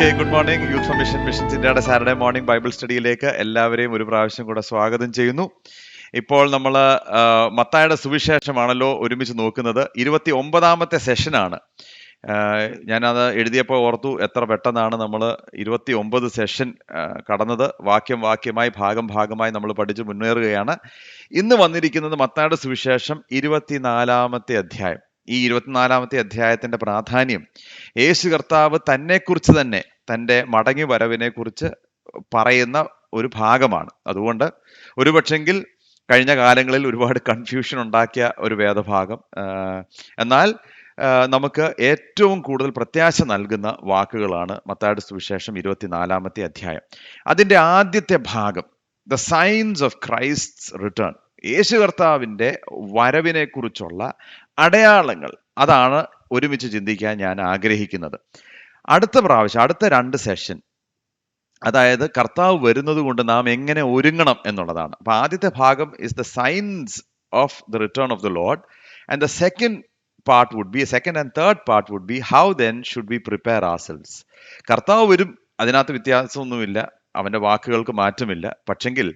Okay, good morning. Youth for missions ഇന്ത്യയുടെ Saturday morning Bible സ്റ്റഡിയിലേക്ക് എല്ലാവരെയും ഒരു പ്രാവശ്യം കൂടെ സ്വാഗതം ചെയ്യുന്നു. ഇപ്പോൾ നമ്മൾ മത്തായിയുടെ സുവിശേഷമാണല്ലോ ഒരുമിച്ച് നോക്കുന്നത്. 29ാമത്തെ സെഷനാണ്. ഞാനത് എഴുതിയപ്പോൾ ഓർത്തു എത്ര പെട്ടെന്നാണ് നമ്മൾ 29 സെഷൻ കടന്നത്. വാക്യമായി ഭാഗമായി നമ്മൾ പഠിച്ച് മുന്നേറുകയാണ്. ഇന്ന് വന്നിരിക്കുന്നത് മത്തായിയുടെ സുവിശേഷം 24ാമത്തെ അധ്യായം. ഈ 24ാമത്തെ അധ്യായത്തിന്റെ പ്രാധാന്യം യേശു കർത്താവ് തന്നെക്കുറിച്ച് തന്നെ, തൻ്റെ മടങ്ങി വരവിനെ കുറിച്ച് പറയുന്ന ഒരു ഭാഗമാണ്. അതുകൊണ്ട് ഒരുപക്ഷെങ്കിൽ കഴിഞ്ഞ കാലങ്ങളിൽ ഒരുപാട് കൺഫ്യൂഷൻ ഉണ്ടാക്കിയ ഒരു വേദഭാഗം, എന്നാൽ നമുക്ക് ഏറ്റവും കൂടുതൽ പ്രത്യാശ നൽകുന്ന വാക്കുകളാണ് മത്തായിയുടെ സുവിശേഷം 24ാമത്തെ അധ്യായം. അതിൻ്റെ ആദ്യത്തെ ഭാഗം, the signs of Christ's return, യേശു കർത്താവിൻ്റെ വരവിനെ കുറിച്ചുള്ള അടയാളങ്ങൾ, അതാണ് ഒരുമിച്ച് ചിന്തിക്കാൻ ഞാൻ ആഗ്രഹിക്കുന്നത്. അടുത്ത 2 സെഷൻ, അതായത് കർത്താവ് വരുന്നത് കൊണ്ട് നാം എങ്ങനെ ഒരുങ്ങണം എന്നുള്ളതാണ്. അപ്പൊ ആദ്യത്തെ ഭാഗം is the signs of the return of the lord, and the second and third part would be how then should be prepare ourselves. കർത്താവ് വരും, അതിനകത്ത് വ്യത്യാസമൊന്നുമില്ല, അവന്റെ വാക്കുകൾക്ക് മാറ്റമില്ല. പക്ഷെങ്കിൽ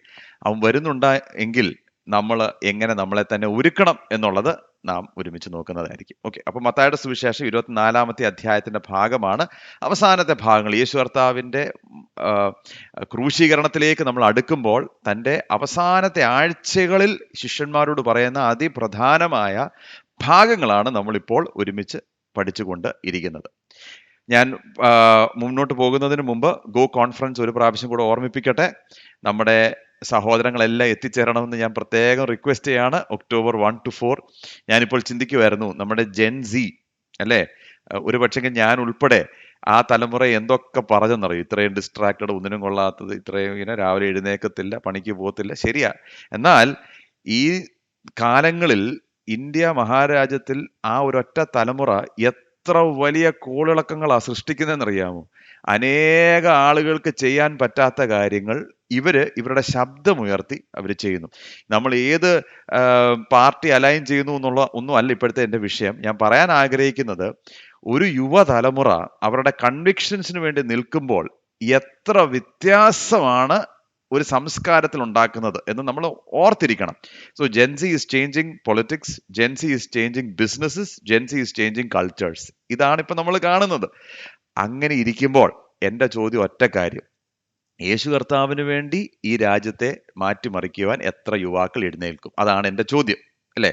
അവൻ വരുന്നുണ്ട് എങ്കിൽ നമ്മൾ എങ്ങനെ നമ്മളെ തന്നെ ഒരുക്കണം എന്നുള്ളത് നാം ഒരുമിച്ച് നോക്കുന്നതായിരിക്കും. ഓക്കെ, അപ്പൊ മത്തായിയുടെ സുവിശേഷം 24ാമത്തെ അധ്യായത്തിന്റെ ഭാഗമാണ്. അവസാനത്തെ ഭാഗങ്ങൾ, യേശു കർത്താവിന്റെ ക്രൂശീകരണത്തിലേക്ക് നമ്മൾ അടുക്കുമ്പോൾ തൻ്റെ അവസാനത്തെ ആഴ്ചകളിൽ ശിഷ്യന്മാരോട് പറയുന്ന അതിപ്രധാനമായ ഭാഗങ്ങളാണ് നമ്മളിപ്പോൾ ഒരുമിച്ച് പഠിച്ചുകൊണ്ട് ഇരിക്കുന്നത്. ഞാൻ മുന്നോട്ട് പോകുന്നതിന് മുമ്പ് ഗോ കോൺഫറൻസ് ഒരു പ്രാവശ്യം കൂടെ ഓർമ്മിപ്പിക്കട്ടെ. നമ്മുടെ സഹോദരങ്ങളെല്ലാം എത്തിച്ചേരണമെന്ന് ഞാൻ പ്രത്യേകം റിക്വസ്റ്റ് ചെയ്യാണ്. October 1 to 4. ഞാനിപ്പോൾ ചിന്തിക്കുമായിരുന്നു, നമ്മുടെ ജെൻ സി അല്ലേ, ഒരു പക്ഷെങ്കിൽ ഞാൻ ഉൾപ്പെടെ ആ തലമുറ എന്തൊക്കെ പറഞ്ഞെന്നറിയും. ഇത്രയും ഡിസ്ട്രാക്റ്റഡ്, ഒന്നിനും കൊള്ളാത്തത്, ഇത്രയും ഇങ്ങനെ രാവിലെ എഴുന്നേക്കത്തില്ല, പണിക്ക് പോകത്തില്ല. ശരിയാ. എന്നാൽ ഈ കാലങ്ങളിൽ ഇന്ത്യ മഹാരാജ്യത്തിൽ ആ ഒരൊറ്റ തലമുറ എത്ര വലിയ കോളിളക്കങ്ങളാണ് സൃഷ്ടിക്കുന്നതെന്നറിയാമോ? അനേക ആളുകൾക്ക് ചെയ്യാൻ പറ്റാത്ത കാര്യങ്ങൾ ഇവരുടെ ശബ്ദമുയർത്തി അവർ ചെയ്യുന്നു. നമ്മൾ ഏത് പാർട്ടി അലൈൻ ചെയ്യുന്നു എന്നുള്ള ഒന്നും അല്ല ഇപ്പോഴത്തെ എൻ്റെ വിഷയം. ഞാൻ പറയാൻ ആഗ്രഹിക്കുന്നത്, ഒരു യുവതലമുറ അവരുടെ കൺവിക്ഷൻസിന് വേണ്ടി നിൽക്കുമ്പോൾ എത്ര വ്യത്യാസമാണ് ഒരു സംസ്കാരത്തിൽ ഉണ്ടാക്കുന്നത് എന്ന് നമ്മൾ ഓർത്തിരിക്കണം. So Gen Z is changing politics, Gen Z is changing businesses, Gen Z is changing cultures. ഇതാണ് ഇപ്പൊ നമ്മൾ കാണുന്നത്. അങ്ങനെ ഇരിക്കുമ്പോൾ എൻ്റെ ചോദ്യം ഒറ്റ കാര്യം, യേശു കർത്താവിന് വേണ്ടി ഈ രാജ്യത്തെ മാറ്റിമറിക്കുവാൻ എത്ര യുവാക്കൾ എഴുന്നേൽക്കും? അതാണ് എൻ്റെ ചോദ്യം, അല്ലേ?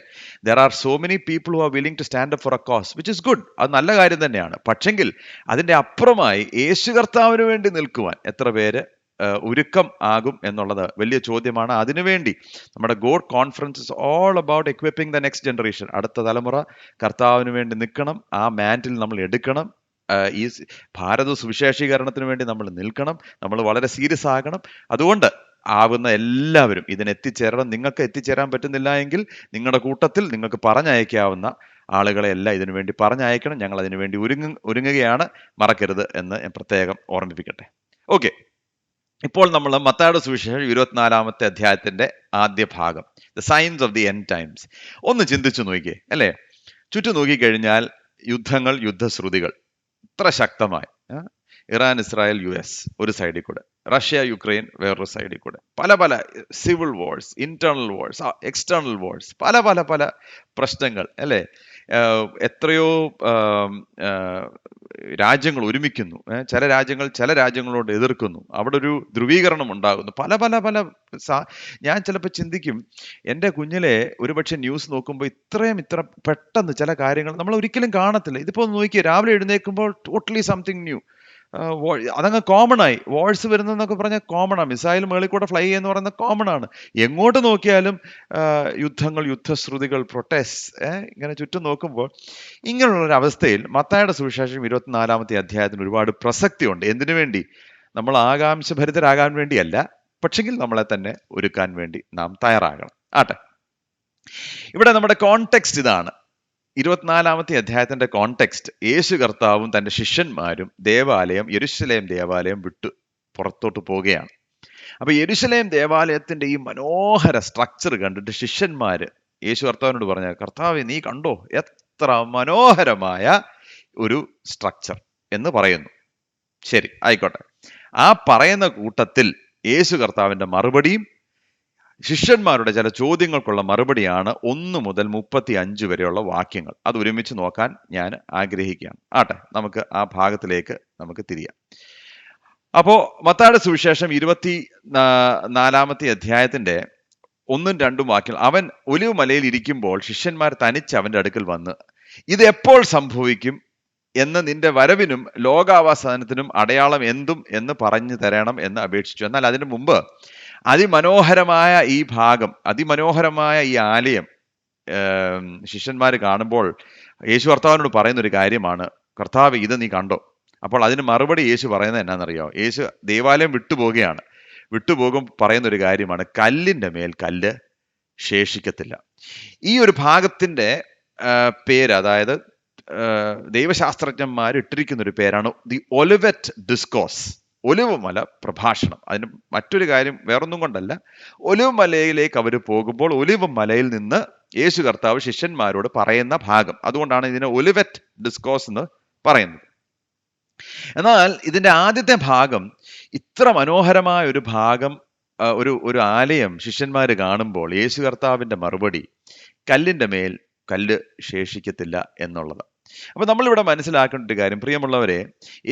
There are so many people who are willing to stand up for a cause, which is good. അത് നല്ല കാര്യം തന്നെയാണ്. പക്ഷെങ്കിൽ അതിൻ്റെ അപ്പുറമായി യേശു കർത്താവിന് വേണ്ടി നിൽക്കുവാൻ എത്ര പേര് ഒരുക്കം ആകും എന്നുള്ളത് വലിയ ചോദ്യമാണ്. അതിനുവേണ്ടി നമ്മുടെ God conference is all about equipping the next generation. അടുത്ത തലമുറ കർത്താവിന് വേണ്ടി നിൽക്കണം, ആ മാന്റിൽ നമ്മൾ എടുക്കണം. ഈ ഭാരത സുവിശേഷീകരണത്തിന് വേണ്ടി നമ്മൾ നിൽക്കണം, നമ്മൾ വളരെ സീരിയസ് ആകണം. അതുകൊണ്ട് ആവുന്ന എല്ലാവരും ഇതിനെത്തിച്ചേരണം. നിങ്ങൾക്ക് എത്തിച്ചേരാൻ പറ്റുന്നില്ല എങ്കിൽ നിങ്ങളുടെ കൂട്ടത്തിൽ നിങ്ങൾക്ക് പറഞ്ഞയക്കാവുന്ന ആളുകളെ എല്ലാം ഇതിനു വേണ്ടി പറഞ്ഞയക്കണം. ഞങ്ങൾ അതിനു വേണ്ടി ഒരുങ്ങുകയാണ്, മറക്കരുത് എന്ന് ഞാൻ പ്രത്യേകം ഓർമ്മിപ്പിക്കട്ടെ. ഓക്കെ, ഇപ്പോൾ നമ്മൾ മത്തായിയുടെ സുവിശേഷം 24ാമത്തെ അധ്യായത്തിന്റെ ആദ്യ ഭാഗം, the signs of the end times. ഒന്ന് ചിന്തിച്ചു നോക്കിയേ, അല്ലേ? ചുറ്റും നോക്കിക്കഴിഞ്ഞാൽ യുദ്ധങ്ങൾ, യുദ്ധശ്രുതികൾ ഇത്ര ശക്തമായി, ഇറാൻ ഇസ്രായേൽ US ഒരു സൈഡിൽ കൂടെ, റഷ്യ യുക്രൈൻ വേറൊരു സൈഡിൽ കൂടെ, പല civil wars, internal wars, external wars, പല പ്രശ്നങ്ങൾ, അല്ലേ? എത്രയോ രാജ്യങ്ങൾ ഒരുമിക്കുന്നു. ചില രാജ്യങ്ങളോട് എതിർക്കുന്നു. അവിടെ ഒരു ധ്രുവീകരണം ഉണ്ടാകുന്നു. പല ഞാൻ ചിലപ്പോൾ ചിന്തിക്കും, എൻ്റെ കുഞ്ഞിലെ ഒരുപക്ഷെ ന്യൂസ് നോക്കുമ്പോൾ ഇത്ര പെട്ടെന്ന് ചില കാര്യങ്ങൾ നമ്മൾ ഒരിക്കലും കാണത്തില്ല. ഇതിപ്പോൾ നോക്കിയേ, രാവിലെ എഴുന്നേൽക്കുമ്പോൾ ടോട്ടലി സംതിങ് ന്യൂ. അതങ്ങ് കോമൺ ആയി. വാഴ്സ് വരുന്നതെന്നൊക്കെ പറഞ്ഞാൽ കോമൺ ആണ്. മിസൈൽ മേളിൽ കൂടെ ഫ്ലൈ ചെയ്യുന്ന പറയുന്നത് കോമൺ ആണ്. എങ്ങോട്ട് നോക്കിയാലും യുദ്ധങ്ങൾ, യുദ്ധശ്രുതികൾ, പ്രൊട്ടസ്റ്റ്, ഇങ്ങനെ ചുറ്റും നോക്കുമ്പോൾ ഇങ്ങനെയുള്ളൊരു അവസ്ഥയിൽ മത്തായിയുടെ സുവിശേഷം 24ാമത്തെ അധ്യായത്തിന് ഒരുപാട് പ്രസക്തിയുണ്ട്. എന്തിനു വേണ്ടി? നമ്മൾ ആകാംക്ഷഭരിതരാകാൻ വേണ്ടിയല്ല, പക്ഷെങ്കിൽ നമ്മളെ തന്നെ ഒരുക്കാൻ വേണ്ടി നാം തയ്യാറാകണം. ആട്ടെ, ഇവിടെ നമ്മുടെ കോണ്ടെക്സ്റ്റ് ഇതാണ്. 24ാമത്തെ അധ്യായത്തിന്റെ കോണ്ടെക്സ്റ്റ്, യേശു കർത്താവും തൻ്റെ ശിഷ്യന്മാരും യെരുശലേം ദേവാലയം വിട്ടു പുറത്തോട്ട് പോവുകയാണ്. അപ്പൊ യെരുശലേം ദേവാലയത്തിന്റെ ഈ മനോഹര സ്ട്രക്ചർ കണ്ടിട്ട് ശിഷ്യന്മാര് യേശു കർത്താവിനോട് പറഞ്ഞ, കർത്താവേ നീ കണ്ടോ എത്ര മനോഹരമായ ഒരു സ്ട്രക്ചർ എന്ന് പറയുന്നു. ശരി, ആയിക്കോട്ടെ. ആ പറയുന്ന കൂട്ടത്തിൽ യേശു കർത്താവിന്റെ മറുപടിയും ശിഷ്യന്മാരുടെ ചില ചോദ്യങ്ങൾക്കുള്ള മറുപടിയാണ് 1 മുതൽ 35 വരെയുള്ള വാക്യങ്ങൾ. അത് ഒരുമിച്ച് നോക്കാൻ ഞാൻ ആഗ്രഹിക്കുകയാണ്. ആട്ടെ, നമുക്ക് ആ ഭാഗത്തിലേക്ക് നമുക്ക് തിരിയാം. അപ്പോ മത്തായിയുടെ സുവിശേഷം 24 അധ്യായത്തിന്റെ 1ഉം 2ഉം വാക്യങ്ങൾ. അവൻ ഒലിവ് മലയിൽ ഇരിക്കുമ്പോൾ ശിഷ്യന്മാർ തനിച്ച് അവന്റെ അടുക്കൽ വന്ന്, ഇത് എപ്പോൾ സംഭവിക്കും എന്ന് നിന്റെ വരവിനും ലോകാവസാനത്തിനും അടയാളം എന്തും എന്ന് പറഞ്ഞു തരണം എന്ന് അപേക്ഷിച്ചു. എന്നാൽ അതിനു മുമ്പ് അതിമനോഹരമായ ഈ ഭാഗം, അതിമനോഹരമായ ഈ ആലയം ശിഷ്യന്മാർ കാണുമ്പോൾ യേശു കർത്താവിനോട് പറയുന്ന ഒരു കാര്യമാണ്, കർത്താവ് ഇത് നീ കണ്ടോ? അപ്പോൾ അതിന് മറുപടി യേശു പറയുന്നത് എന്നാണെന്നറിയോ? യേശു ദേവാലയം വിട്ടുപോകുകയാണ്. വിട്ടുപോകും പറയുന്ന ഒരു കാര്യമാണ്, കല്ലിന്റെ മേൽ കല്ല് ശേഷിക്കത്തില്ല. ഈ ഒരു ഭാഗത്തിന്റെ പേര്, അതായത് ദൈവശാസ്ത്രജ്ഞന്മാർ ഇട്ടിരിക്കുന്ന ഒരു പേരാണ് ദി ഒലിവറ്റ് ഡിസ്കോസ്, ഒലിവ് മല പ്രഭാഷണം. അതിന് മറ്റൊരു കാര്യം വേറൊന്നും കൊണ്ടല്ല, ഒലിവ് മലയിലേക്ക് അവർ പോകുമ്പോൾ ഒലിവ് മലയിൽ നിന്ന് യേശു കർത്താവ് ശിഷ്യന്മാരോട് പറയുന്ന ഭാഗം, അതുകൊണ്ടാണ് ഇതിനെ ഒലിവറ്റ് ഡിസ്കോസ് എന്ന് പറയുന്നത്. എന്നാൽ ഇതിന്റെ ആദ്യത്തെ ഭാഗം, ഇത്ര മനോഹരമായ ഒരു ഭാഗം, ഒരു ആലയം ശിഷ്യന്മാർ കാണുമ്പോൾ യേശു കർത്താവിന്റെ മറുപടി കല്ലിന്റെ മേൽ കല്ല് ശേഷിക്കത്തില്ല എന്നുള്ളത്. അപ്പൊ നമ്മളിവിടെ മനസ്സിലാക്കേണ്ട ഒരു കാര്യം, പ്രിയമുള്ളവരെ,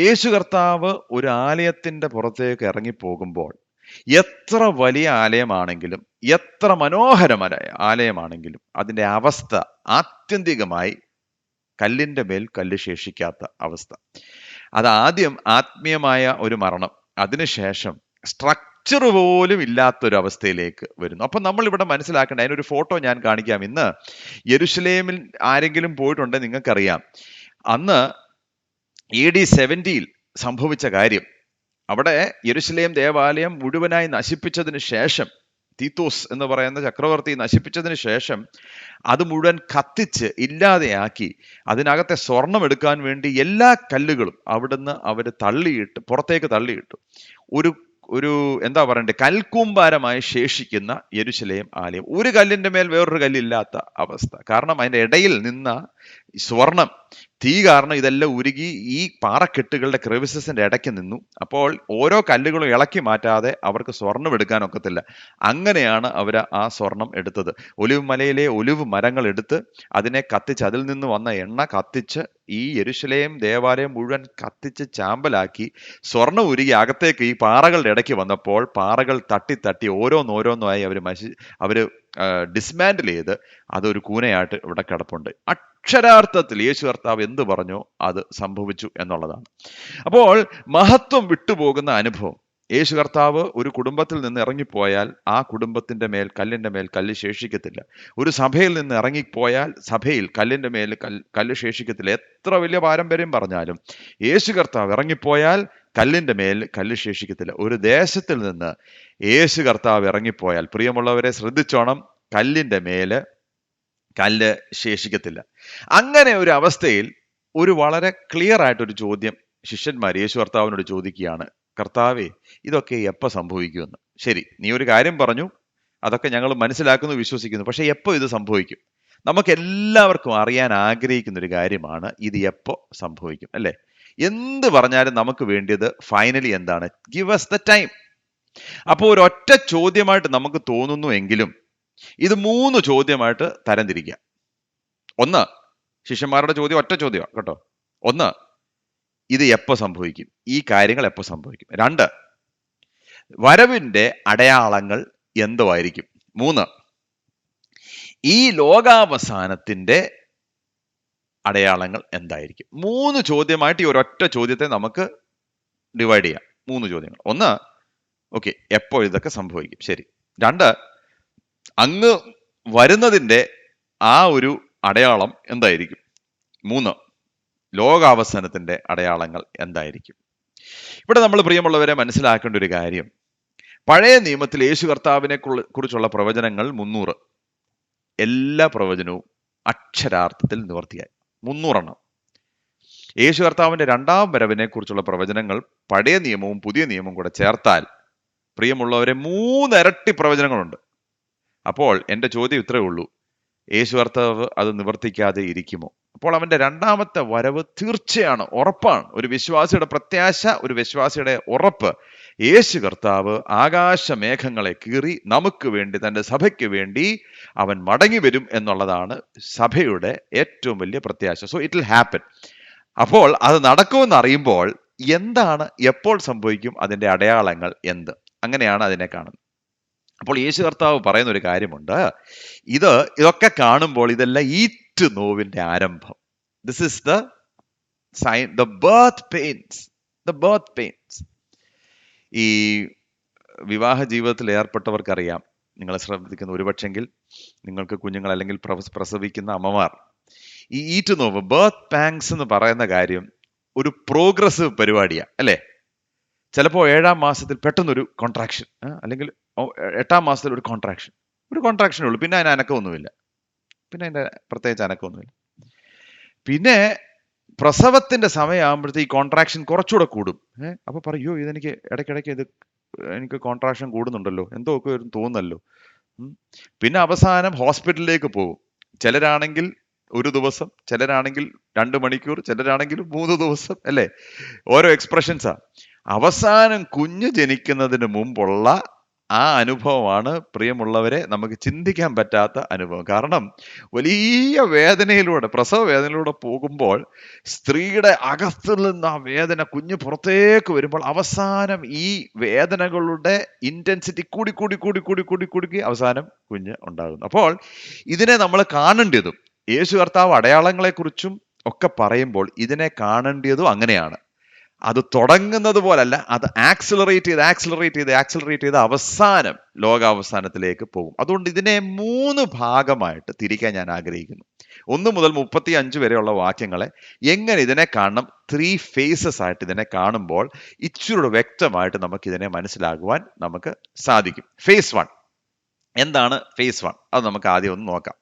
യേശു കർത്താവ് ഒരു ആലയത്തിന്റെ പുറത്തേക്ക് ഇറങ്ങിപ്പോകുമ്പോൾ എത്ര വലിയ ആലയമാണെങ്കിലും, എത്ര മനോഹരമായ ആലയമാണെങ്കിലും, അതിന്റെ അവസ്ഥ ആത്യന്തികമായി കല്ലിന്റെ മേൽ കല്ല് ശേഷിക്കാത്ത അവസ്ഥ. അത് ആദ്യം ആത്മീയമായ ഒരു മരണം, അതിനുശേഷം സ്ട്രക്ചർ പോലും ഇല്ലാത്തൊരു അവസ്ഥയിലേക്ക് വരുന്നു. അപ്പൊ നമ്മൾ ഇവിടെ മനസ്സിലാക്കേണ്ട, അതിനൊരു ഫോട്ടോ ഞാൻ കാണിക്കാം. ഇന്ന് യെരുശലേമിൽ ആരെങ്കിലും പോയിട്ടുണ്ടെങ്കിൽ നിങ്ങൾക്കറിയാം, അന്ന് AD 70 സംഭവിച്ച കാര്യം. അവിടെ യെരുശലേം ദേവാലയം മുഴുവനായി നശിപ്പിച്ചതിന് ശേഷം, തീത്തോസ് എന്ന് പറയുന്ന ചക്രവർത്തി നശിപ്പിച്ചതിന് ശേഷം അത് മുഴുവൻ കത്തിച്ച് ഇല്ലാതെയാക്കി, അതിനകത്തെ സ്വർണം എടുക്കാൻ വേണ്ടി എല്ലാ കല്ലുകളും അവിടുന്ന് അവർ പുറത്തേക്ക് തള്ളിയിട്ടു. ഒരു എന്താ പറയണ്ടേ, കൽക്കൂമ്പാരമായി ശേഷിക്കുന്ന യെരുശലേം ആലയം, ഒരു കല്ലിന്റെ മേൽ വേറൊരു കല്ലില്ലാത്ത അവസ്ഥ. കാരണം അതിന്റെ ഇടയിൽ നിന്ന സ്വർണം തീ കാരണം ഇതെല്ലാം ഉരുകി ഈ പാറക്കെട്ടുകളുടെ ക്രെവിസസിന്റെ ഇടയ്ക്ക് നിന്നു. അപ്പോൾ ഓരോ കല്ലുകളും ഇളക്കി മാറ്റാതെ അവർക്ക് സ്വർണം എടുക്കാൻ ഒക്കത്തില്ല. അങ്ങനെയാണ് അവർ ആ സ്വർണം എടുത്തത്. ഒലിവ് മലയിലെ ഒലിവ് മരങ്ങൾ എടുത്ത് അതിനെ കത്തിച്ച്, അതിൽ നിന്ന് വന്ന എണ്ണ കത്തിച്ച് ഈ യെരുശലേം ദേവാലയം മുഴുവൻ കത്തിച്ച് ചാമ്പലാക്കി സ്വർണം ഉരുകി അകത്തേക്ക് ഈ പാറകളുടെ ഇടയ്ക്ക് വന്നപ്പോൾ പാറകൾ തട്ടി തട്ടി ഓരോന്നോരോന്നായി അവര് ഡിസ്മാൻഡിൽ ചെയ്ത് അതൊരു കൂനയായിട്ട് ഇവിടെ കിടപ്പുണ്ട്. അക്ഷരാർത്ഥത്തിൽ യേശു കർത്താവ് എന്ത് പറഞ്ഞോ അത് സംഭവിച്ചു എന്നുള്ളതാണ്. അപ്പോൾ മഹത്വം വിട്ടുപോകുന്ന അനുഭവം, യേശു കർത്താവ് ഒരു കുടുംബത്തിൽ നിന്ന് ഇറങ്ങിപ്പോയാൽ ആ കുടുംബത്തിന്റെ മേൽ കല്ലിന്റെ മേൽ കല്ല് ശേഷിക്കത്തില്ല. ഒരു സഭയിൽ നിന്ന് ഇറങ്ങിപ്പോയാൽ സഭയിൽ കല്ലിന്റെ മേൽ കല്ല് ശേഷിക്കത്തില്ല. എത്ര വലിയ പാരമ്പര്യം പറഞ്ഞാലും യേശു കർത്താവ് ഇറങ്ങിപ്പോയാൽ കല്ലിന്റെ മേൽ കല്ല് ശേഷിക്കത്തില്ല. ഒരു ദേശത്തിൽ നിന്ന് യേശു കർത്താവ് ഇറങ്ങിപ്പോയാൽ, പ്രിയമുള്ളവരെ ശ്രദ്ധിച്ചോണം, കല്ലിന്റെ മേല് കല്ല് ശേഷിക്കത്തില്ല. അങ്ങനെ ഒരു അവസ്ഥയിൽ ഒരു വളരെ ക്ലിയർ ആയിട്ടൊരു ചോദ്യം ശിഷ്യന്മാർ യേശു കർത്താവിനോട് ചോദിക്കുകയാണ്, കർത്താവേ, ഇതൊക്കെ എപ്പോൾ സംഭവിക്കുമെന്ന്. ശരി, നീ ഒരു കാര്യം പറഞ്ഞു, അതൊക്കെ ഞങ്ങൾ മനസ്സിലാക്കുന്നു, വിശ്വസിക്കുന്നു. പക്ഷെ എപ്പോൾ ഇത് സംഭവിക്കും? നമുക്ക് എല്ലാവർക്കും അറിയാൻ ആഗ്രഹിക്കുന്ന ഒരു കാര്യമാണ്, ഇത് എപ്പോൾ സംഭവിക്കും, അല്ലേ? എന്ത് പറഞ്ഞാലും നമുക്ക് വേണ്ടിയത് ഫൈനലി എന്താണ്? Give us the time. അപ്പോൾ ഒരൊറ്റ ചോദ്യമായിട്ട് നമുക്ക് തോന്നുന്നു എങ്കിലും ഇത് 3 ചോദ്യമായിട്ട് തരംതിരിക്കുക. ഒന്ന്, ശിഷ്യന്മാരുടെ ചോദ്യം ഒറ്റ ചോദ്യമാണ് കേട്ടോ. ഒന്ന്, ഇത് എപ്പോൾ സംഭവിക്കും? ഈ കാര്യങ്ങൾ എപ്പോൾ സംഭവിക്കും? 2, വരവിന്റെ അടയാളങ്ങൾ എന്തുമായിരിക്കും? 3, ഈ ലോകാവസാനത്തിന്റെ അടയാളങ്ങൾ എന്തായിരിക്കും? 3 ചോദ്യമായിട്ട് ഈ ഒരൊറ്റ ചോദ്യത്തെ നമുക്ക് ഡിവൈഡ് ചെയ്യാം. 3 ചോദ്യങ്ങൾ. ഒന്ന്, ഓക്കെ, എപ്പോൾ ഇതൊക്കെ സംഭവിക്കും? ശരി. 2, അങ്ങ് വരുന്നതിന്റെ ആ ഒരു അടയാളം എന്തായിരിക്കും? 3, ലോകാവസാനത്തിന്റെ അടയാളങ്ങൾ എന്തായിരിക്കും? ഇവിടെ നമ്മൾ പ്രിയമുള്ളവരെ മനസ്സിലാക്കേണ്ട ഒരു കാര്യം, പഴയ നിയമത്തിൽ യേശു കർത്താവിനെ കുറിച്ചുള്ള പ്രവചനങ്ങൾ 300, എല്ലാ പ്രവചനവും അക്ഷരാർത്ഥത്തിൽ നിവർത്തിയായി. 300 എണ്ണം. യേശു കർത്താവിന്റെ 2ാം വരവിനെ കുറിച്ചുള്ള പ്രവചനങ്ങൾ പഴയ നിയമവും പുതിയ നിയമവും കൂടെ ചേർത്താൽ, പ്രിയമുള്ളവരെ, 3 ഇരട്ടി പ്രവചനങ്ങളുണ്ട്. അപ്പോൾ എൻ്റെ ചോദ്യം ഇത്രയേ ഉള്ളൂ, യേശു കർത്താവ് അത് നിവർത്തിക്കാതെ ഇരിക്കുമോ? അപ്പോൾ അവന്റെ രണ്ടാമത്തെ വരവ് തീർച്ചയാണ്, ഉറപ്പാണ്. ഒരു വിശ്വാസിയുടെ പ്രത്യാശ, ഒരു വിശ്വാസിയുടെ ഉറപ്പ്, യേശു കർത്താവ് ആകാശമേഘങ്ങളെ കീറി നമുക്ക് വേണ്ടി, തന്റെ സഭയ്ക്ക് വേണ്ടി അവൻ മടങ്ങി വരും എന്നുള്ളതാണ് സഭയുടെ ഏറ്റവും വലിയ പ്രത്യാശ. So it will happen. അപ്പോൾ അത് നടക്കുമെന്ന് അറിയുമ്പോൾ എന്താണ്, എപ്പോൾ സംഭവിക്കും, അതിന്റെ അടയാളങ്ങൾ എന്ത്, അങ്ങനെയാണ് അതിനെ കാണുന്നത്. അപ്പോൾ യേശു കർത്താവ് പറയുന്ന ഒരു കാര്യമുണ്ട്, ഇതൊക്കെ കാണുമ്പോൾ ഇതെല്ലാം ഈറ്റ് നോവിന്റെ ആരംഭം. This is the sign, the birth pains. ഈ വിവാഹ ജീവിതത്തിൽ ഏർപ്പെട്ടവർക്കറിയാം, നിങ്ങളെ ശ്രദ്ധിക്കുന്ന ഒരുപക്ഷെങ്കിൽ നിങ്ങൾക്ക് കുഞ്ഞുങ്ങൾ അല്ലെങ്കിൽ പ്രസവിക്കുന്ന അമ്മമാർ, ഈ ഈറ്റ് നോവ്, ബർത്ത് പാങ്സ് എന്ന് പറയുന്ന കാര്യം ഒരു പ്രോഗ്രസീവ് പരിപാടിയാണ് അല്ലേ? ചിലപ്പോൾ 7-ാം മാസത്തിൽ പെട്ടെന്നൊരു കോൺട്രാക്ഷൻ, അല്ലെങ്കിൽ 8-ാം മാസത്തിൽ ഒരു കോൺട്രാക്ഷനേ ഉള്ളൂ. പിന്നെ അതിന് അനക്കമൊന്നുമില്ല, പിന്നെ അതിന്റെ പ്രത്യേകിച്ച് അനക്കമൊന്നുമില്ല. പിന്നെ പ്രസവത്തിന്റെ സമയമാകുമ്പോഴത്തേക്ക് ഈ കോൺട്രാക്ഷൻ കുറച്ചുകൂടെ കൂടും. അപ്പൊ പറയോ, ഇതെനിക്ക് ഇടയ്ക്കിടയ്ക്ക് എനിക്ക് കോൺട്രാക്ഷൻ കൂടുന്നുണ്ടല്ലോ, എന്തോ ഒക്കെ തോന്നുന്നല്ലോ. പിന്നെ അവസാനം ഹോസ്പിറ്റലിലേക്ക് പോകും. ചിലരാണെങ്കിൽ 1 ദിവസം, ചിലരാണെങ്കിൽ 2 മണിക്കൂർ, ചിലരാണെങ്കിൽ 3 ദിവസം, അല്ലേ? ഓരോ എക്സ്പ്രഷൻസാ. അവസാനം കുഞ്ഞ് ജനിക്കുന്നതിന് മുമ്പുള്ള ആ അനുഭവമാണ് പ്രിയമുള്ളവരെ നമുക്ക് ചിന്തിക്കാൻ പറ്റാത്ത അനുഭവം. കാരണം വലിയ വേദനയിലൂടെ, പ്രസവ വേദനയിലൂടെ പോകുമ്പോൾ സ്ത്രീയുടെ അകത്തു നിന്ന് ആ വേദന, കുഞ്ഞ് പുറത്തേക്ക് വരുമ്പോൾ അവസാനം ഈ വേദനകളുടെ ഇന്റൻസിറ്റി കൂടി അവസാനം കുഞ്ഞ് ഉണ്ടാകുന്നു. അപ്പോൾ ഇതിനെ നമ്മൾ കാണേണ്ടതും, യേശു കർത്താവ് അടയാളങ്ങളെക്കുറിച്ചും ഒക്കെ പറയുമ്പോൾ ഇതിനെ കാണേണ്ടതും അങ്ങനെയാണ്. അത് തുടങ്ങുന്നത് പോലല്ല, അത് ആക്സിലറേറ്റ് ചെയ്ത് അവസാനം, ലോകാവസാനത്തിലേക്ക് പോകും. അതുകൊണ്ട് ഇതിനെ 3 ഭാഗമായിട്ട് തിരിക്കാൻ ഞാൻ ആഗ്രഹിക്കുന്നു. 1 മുതൽ 35 വരെയുള്ള വാക്യങ്ങളെ എങ്ങനെ ഇതിനെ കാണണം, 3 phases ആയിട്ട് ഇതിനെ കാണുമ്പോൾ ഇച്ചിരി വ്യക്തമായിട്ട് നമുക്ക് ഇതിനെ മനസ്സിലാകുവാൻ നമുക്ക് സാധിക്കും. ഫേസ് 1 എന്താണ്? ഫേസ് 1 അത് നമുക്ക് ആദ്യം ഒന്ന് നോക്കാം.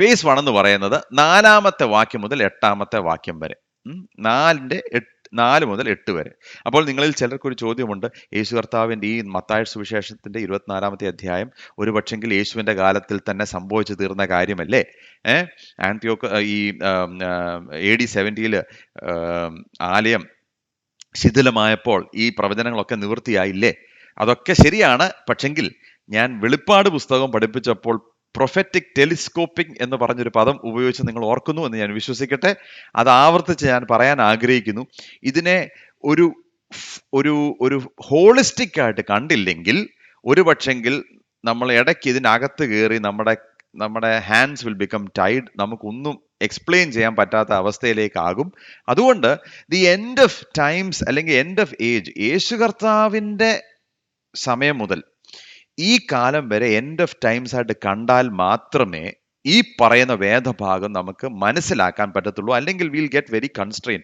ഫേസ് 1 എന്ന് പറയുന്നത് 4-ാമത്തെ വാക്യം മുതൽ 8-ാമത്തെ വാക്യം വരെ, 4 മുതൽ 8 വരെ. അപ്പോൾ നിങ്ങളിൽ ചിലർക്കൊരു ചോദ്യമുണ്ട്, യേശു കർത്താവിന്റെ ഈ മത്തായി സുവിശേഷത്തിന്റെ 24-ാമത്തെ അധ്യായം ഒരു പക്ഷെങ്കിൽ യേശുവിന്റെ കാലത്തിൽ തന്നെ സംഭവിച്ചു തീർന്ന കാര്യമല്ലേ? ആന്റിയോക്ക് ഈ AD 70 ആലയം ശിഥിലമായപ്പോൾ ഈ പ്രവചനങ്ങളൊക്കെ നിവൃത്തിയായില്ലേ? അതൊക്കെ ശരിയാണ്. പക്ഷെങ്കിൽ ഞാൻ വെളിപ്പാട് പുസ്തകം പഠിപ്പിച്ചപ്പോൾ പ്രൊഫറ്റിക് ടെലിസ്കോപ്പിംഗ് എന്ന് പറഞ്ഞൊരു പദം ഉപയോഗിച്ച് നിങ്ങൾ ഓർക്കുന്നു എന്ന് ഞാൻ വിശ്വസിക്കട്ടെ. അത് ആവർത്തിച്ച് ഞാൻ പറയാൻ ആഗ്രഹിക്കുന്നു. ഇതിനെ ഒരു ഒരു ഒരു ഹോളിസ്റ്റിക് ആയിട്ട് കണ്ടില്ലെങ്കിൽ ഒരു പക്ഷെങ്കിൽ നമ്മൾ ഇടയ്ക്ക് ഇതിനകത്ത് കയറി നമ്മുടെ ഹാൻഡ്സ് വിൽ ബിക്കം ടൈഡ്, നമുക്കൊന്നും എക്സ്പ്ലെയിൻ ചെയ്യാൻ പറ്റാത്ത അവസ്ഥയിലേക്കാകും. അതുകൊണ്ട് ദി എൻഡ് ഓഫ് ടൈംസ് അല്ലെങ്കിൽ എൻഡ് ഓഫ് ഏജ്, യേശു കർത്താവിന്റെ സമയം മുതൽ ഈ കാലം വരെ എൻഡ് ഓഫ് ടൈംസ് ആയിട്ട് കണ്ടാൽ മാത്രമേ ഈ പറയുന്ന വേദഭാഗം നമുക്ക് മനസ്സിലാക്കാൻ പറ്റത്തുള്ളൂ. അല്ലെങ്കിൽ വിൽ ഗെറ്റ് വെരി കൺസ്ട്രെയിൻ.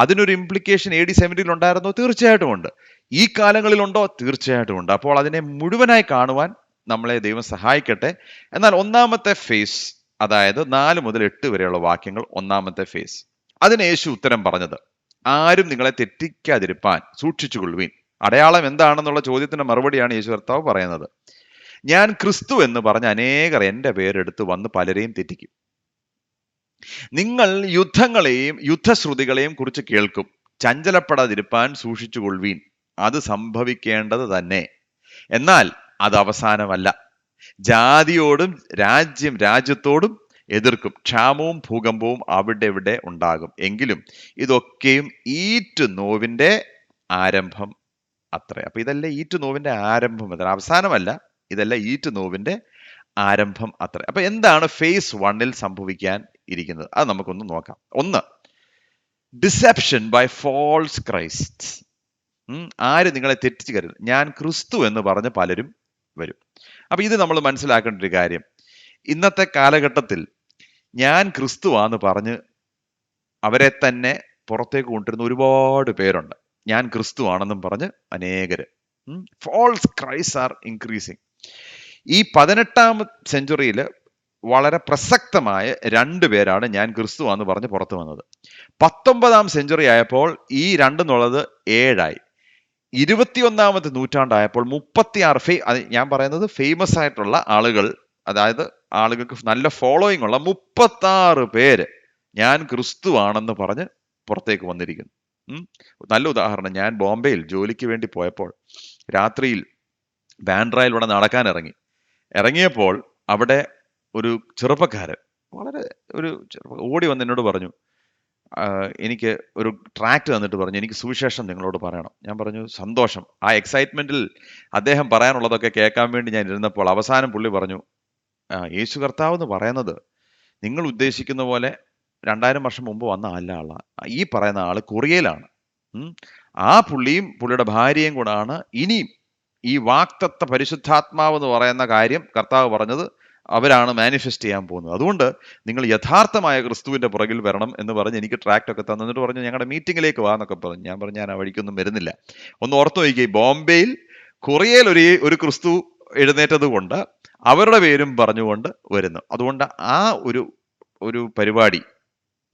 അതിനൊരു ഇംപ്ലിക്കേഷൻ AD 70 ഉണ്ടായിരുന്നോ? തീർച്ചയായിട്ടും ഉണ്ട്. ഈ കാലങ്ങളിലുണ്ടോ? തീർച്ചയായിട്ടും ഉണ്ട്. അപ്പോൾ അതിനെ മുഴുവനായി കാണുവാൻ നമ്മളെ ദൈവം സഹായിക്കട്ടെ. എന്നാൽ 1-ാമത്തെ ഫേസ്, അതായത് 4 മുതൽ 8 വരെയുള്ള വാക്യങ്ങൾ, 1-ാമത്തെ ഫേസ്, അതിന് യേശു ഉത്തരം പറഞ്ഞത്, ആരും നിങ്ങളെ തെറ്റിക്കാതിരിപ്പാൻ സൂക്ഷിച്ചുകൊള്ളുവീൻ. അടയാളം എന്താണെന്നുള്ള ചോദ്യത്തിന്റെ മറുപടിയാണ് യേശു കർത്താവ് പറയുന്നത്. ഞാൻ ക്രിസ്തു എന്ന് പറഞ്ഞ അനേകർ എന്റെ പേരെടുത്ത് വന്ന് പലരെയും തെറ്റിക്കും. നിങ്ങൾ യുദ്ധങ്ങളെയും യുദ്ധശ്രുതികളെയും കുറിച്ച് കേൾക്കും. ചഞ്ചലപ്പെടാതിരിപ്പാൻ സൂക്ഷിച്ചുകൊള്ളുവീൻ. അത് സംഭവിക്കേണ്ടത് തന്നെ. എന്നാൽ അത് അവസാനമല്ല. ജാതിയോടും രാജ്യത്തോടും എതിർക്കും. ക്ഷാമവും ഭൂകമ്പവും അവിടെ ഇവിടെ ഉണ്ടാകും. എങ്കിലും ഇതൊക്കെയും ഈറ്റ് നോവിന്റെ ആരംഭം അത്രേ. അപ്പൊ ഇതെല്ലാം ഈറ്റ് നോവിന്റെ ആരംഭം അത്ര, അവസാനമല്ല. ഇതെല്ലാം ഈറ്റ് നോവിന്റെ ആരംഭം അത്ര. അപ്പൊ എന്താണ് ഫേസ് 1-ൽ സംഭവിക്കാൻ ഇരിക്കുന്നത്? അത് നമുക്കൊന്ന് നോക്കാം. 1, ഡിസെപ്ഷൻ ബൈ ഫോൾസ് ക്രൈസ്റ്റ്. ആര് നിങ്ങളെ തെറ്റിച്ച് കരുത്. ഞാൻ ക്രിസ്തു എന്ന് പറഞ്ഞ് പലരും വരും. അപ്പൊ ഇത് നമ്മൾ മനസ്സിലാക്കേണ്ട ഒരു കാര്യം, ഇന്നത്തെ കാലഘട്ടത്തിൽ ഞാൻ ക്രിസ്തുവാന്ന് പറഞ്ഞ് അവരെ തന്നെ പുറത്തേക്ക് കൊണ്ടുവരുന്ന ഒരുപാട് പേരുണ്ട്. ഞാൻ ക്രിസ്തു ആണെന്നും പറഞ്ഞ് അനേകര്. False Christ are increasing. ഈ 18-ാം സെഞ്ചുറിയിൽ വളരെ പ്രസക്തമായ 2 പേരാണ് ഞാൻ ക്രിസ്തു ആണെന്ന് പറഞ്ഞ് പുറത്തു വന്നത്. 19-ാം സെഞ്ചുറി ആയപ്പോൾ ഈ 2 എന്നുള്ളത് 7 ആയി. 21-ാമത്തെ നൂറ്റാണ്ടായപ്പോൾ 36, ഞാൻ പറയുന്നത് ഫേമസ് ആയിട്ടുള്ള ആളുകൾ, അതായത് ആളുകൾക്ക് നല്ല ഫോളോയിങ് ഉള്ള 36 പേര് ഞാൻ ക്രിസ്തുവാണെന്ന് പറഞ്ഞ് പുറത്തേക്ക് വന്നിരിക്കുന്നു. ഉം. നല്ല ഉദാഹരണം, ഞാൻ ബോംബെയിൽ ജോലിക്ക് വേണ്ടി പോയപ്പോൾ രാത്രിയിൽ ബാൻഡ്രയിലൂടെ നടക്കാൻ ഇറങ്ങിയപ്പോൾ അവിടെ ഒരു ചെറുപ്പക്കാരൻ, വളരെ ഓടി വന്ന് എന്നോട് പറഞ്ഞു, എനിക്ക് ഒരു ട്രാക്ട് തന്നിട്ട് പറഞ്ഞു, എനിക്ക് സുവിശേഷം നിങ്ങളോട് പറയണം. ഞാൻ പറഞ്ഞു, സന്തോഷം. ആ എക്സൈറ്റ്മെന്റിൽ അദ്ദേഹം പറയാനുള്ളതൊക്കെ കേൾക്കാൻ വേണ്ടി ഞാൻ ഇരുന്നപ്പോൾ അവസാനം പുള്ളി പറഞ്ഞു, യേശു കർത്താവ് എന്ന് പറയുന്നത് നിങ്ങൾ ഉദ്ദേശിക്കുന്ന പോലെ 2000 വർഷം മുമ്പ് വന്ന ആളാ. ഈ പറയുന്ന ആള് കൊറിയയിലാണ്. ആ പുള്ളിയും പുള്ളിയുടെ ഭാര്യയും കൂടാണ് ഇനിയും ഈ വാക്തത്വ പരിശുദ്ധാത്മാവ് എന്ന് പറയുന്ന കാര്യം കർത്താവ് പറഞ്ഞത് അവരാണ് മാനിഫെസ്റ്റ് ചെയ്യാൻ പോകുന്നത്. അതുകൊണ്ട് നിങ്ങൾ യഥാർത്ഥമായ ക്രിസ്തുവിന്റെ പുറകിൽ വരണം എന്ന് പറഞ്ഞ് എനിക്ക് ട്രാക്ട് ഒക്കെ തന്നിട്ട് പറഞ്ഞു, ഞങ്ങളുടെ മീറ്റിംഗിലേക്ക് വാ എന്നൊക്കെ പറഞ്ഞു. ഞാൻ പറഞ്ഞു, ഞാൻ ആ വഴിക്കൊന്നും വരുന്നില്ല. ഒന്ന് ഓർത്തു നോക്കിയേ, ബോംബെയിൽ കൊറിയയിൽ ഒരു ക്രിസ്തു എഴുന്നേറ്റത് കൊണ്ട് അവരുടെ പേരും പറഞ്ഞുകൊണ്ട് വരുന്നു. അതുകൊണ്ട് ആ ഒരു പരിപാടി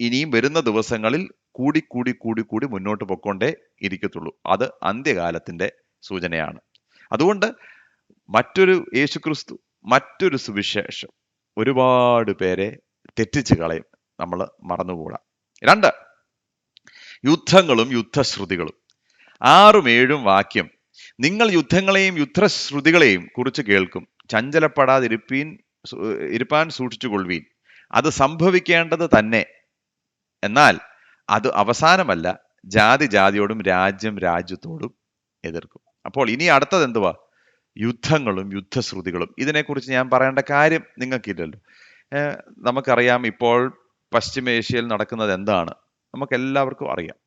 ഇനിയും വരുന്ന ദിവസങ്ങളിൽ കൂടി കൂടി കൂടി കൂടി മുന്നോട്ട് പൊക്കൊണ്ടേ ഇരിക്കത്തുള്ളൂ. അത് അന്ത്യകാലത്തിന്റെ സൂചനയാണ്. അതുകൊണ്ട് മറ്റൊരു യേശുക്രിസ്തു, മറ്റൊരു സുവിശേഷം ഒരുപാട് പേരെ തെറ്റിച്ച് കളയും. നമ്മൾ മറന്നുകൂടാ. 2, യുദ്ധങ്ങളും യുദ്ധശ്രുതികളും. 6ഉം 7ഉം വാക്യം, നിങ്ങൾ യുദ്ധങ്ങളെയും യുദ്ധശ്രുതികളെയും കുറിച്ച് കേൾക്കും. ഇരുപ്പാൻ സൂക്ഷിച്ചുകൊള്ളുവീൻ. അത് സംഭവിക്കേണ്ടത് തന്നെ. എന്നാൽ അത് അവസാനമല്ല, ജാതി ജാതിയോടും രാജ്യം രാജ്യത്തോടും എതിർക്കും. അപ്പോൾ ഇനി അടുത്തത് എന്തുവാ? യുദ്ധങ്ങളും യുദ്ധശ്രുതികളും. ഇതിനെക്കുറിച്ച് ഞാൻ പറയേണ്ട കാര്യം നിങ്ങൾക്കില്ലല്ലോ. നമുക്കറിയാം ഇപ്പോൾ പശ്ചിമേഷ്യയിൽ നടക്കുന്നത് എന്താണ്, നമുക്ക് എല്ലാവർക്കും അറിയാം.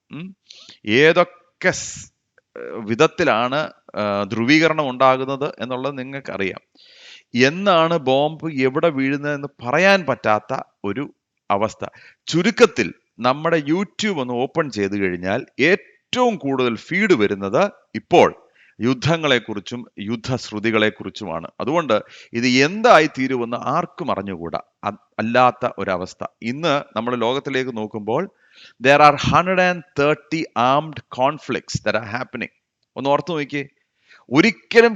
ഏതൊക്കെ വിധത്തിലാണ് ധ്രുവീകരണം ഉണ്ടാകുന്നത് എന്നുള്ളത് നിങ്ങൾക്കറിയാം. എന്നാണ് ബോംബ് എവിടെ വീഴുന്നതെന്ന് പറയാൻ പറ്റാത്ത ഒരു അവസ്ഥ. ചുരുക്കത്തിൽ നമ്മുടെ യൂട്യൂബ് ഒന്ന് ഓപ്പൺ ചെയ്തു കഴിഞ്ഞാൽ ഏറ്റവും കൂടുതൽ ഫീഡ് വരുന്നത് ഇപ്പോൾ യുദ്ധങ്ങളെക്കുറിച്ചും യുദ്ധശ്രുതികളെക്കുറിച്ചുമാണ്. അതുകൊണ്ട് ഇത് എന്തായി തീരുമെന്ന് ആർക്കും അറിഞ്ഞുകൂടാ. അല്ലാത്ത ഒരവസ്ഥ. ഇന്ന് നമ്മൾ ലോകത്തിലേക്ക് നോക്കുമ്പോൾ there are 130 armed conflicts that are happening. ഒന്ന് ഓർത്തു നോക്കിയേ, ഒരിക്കലും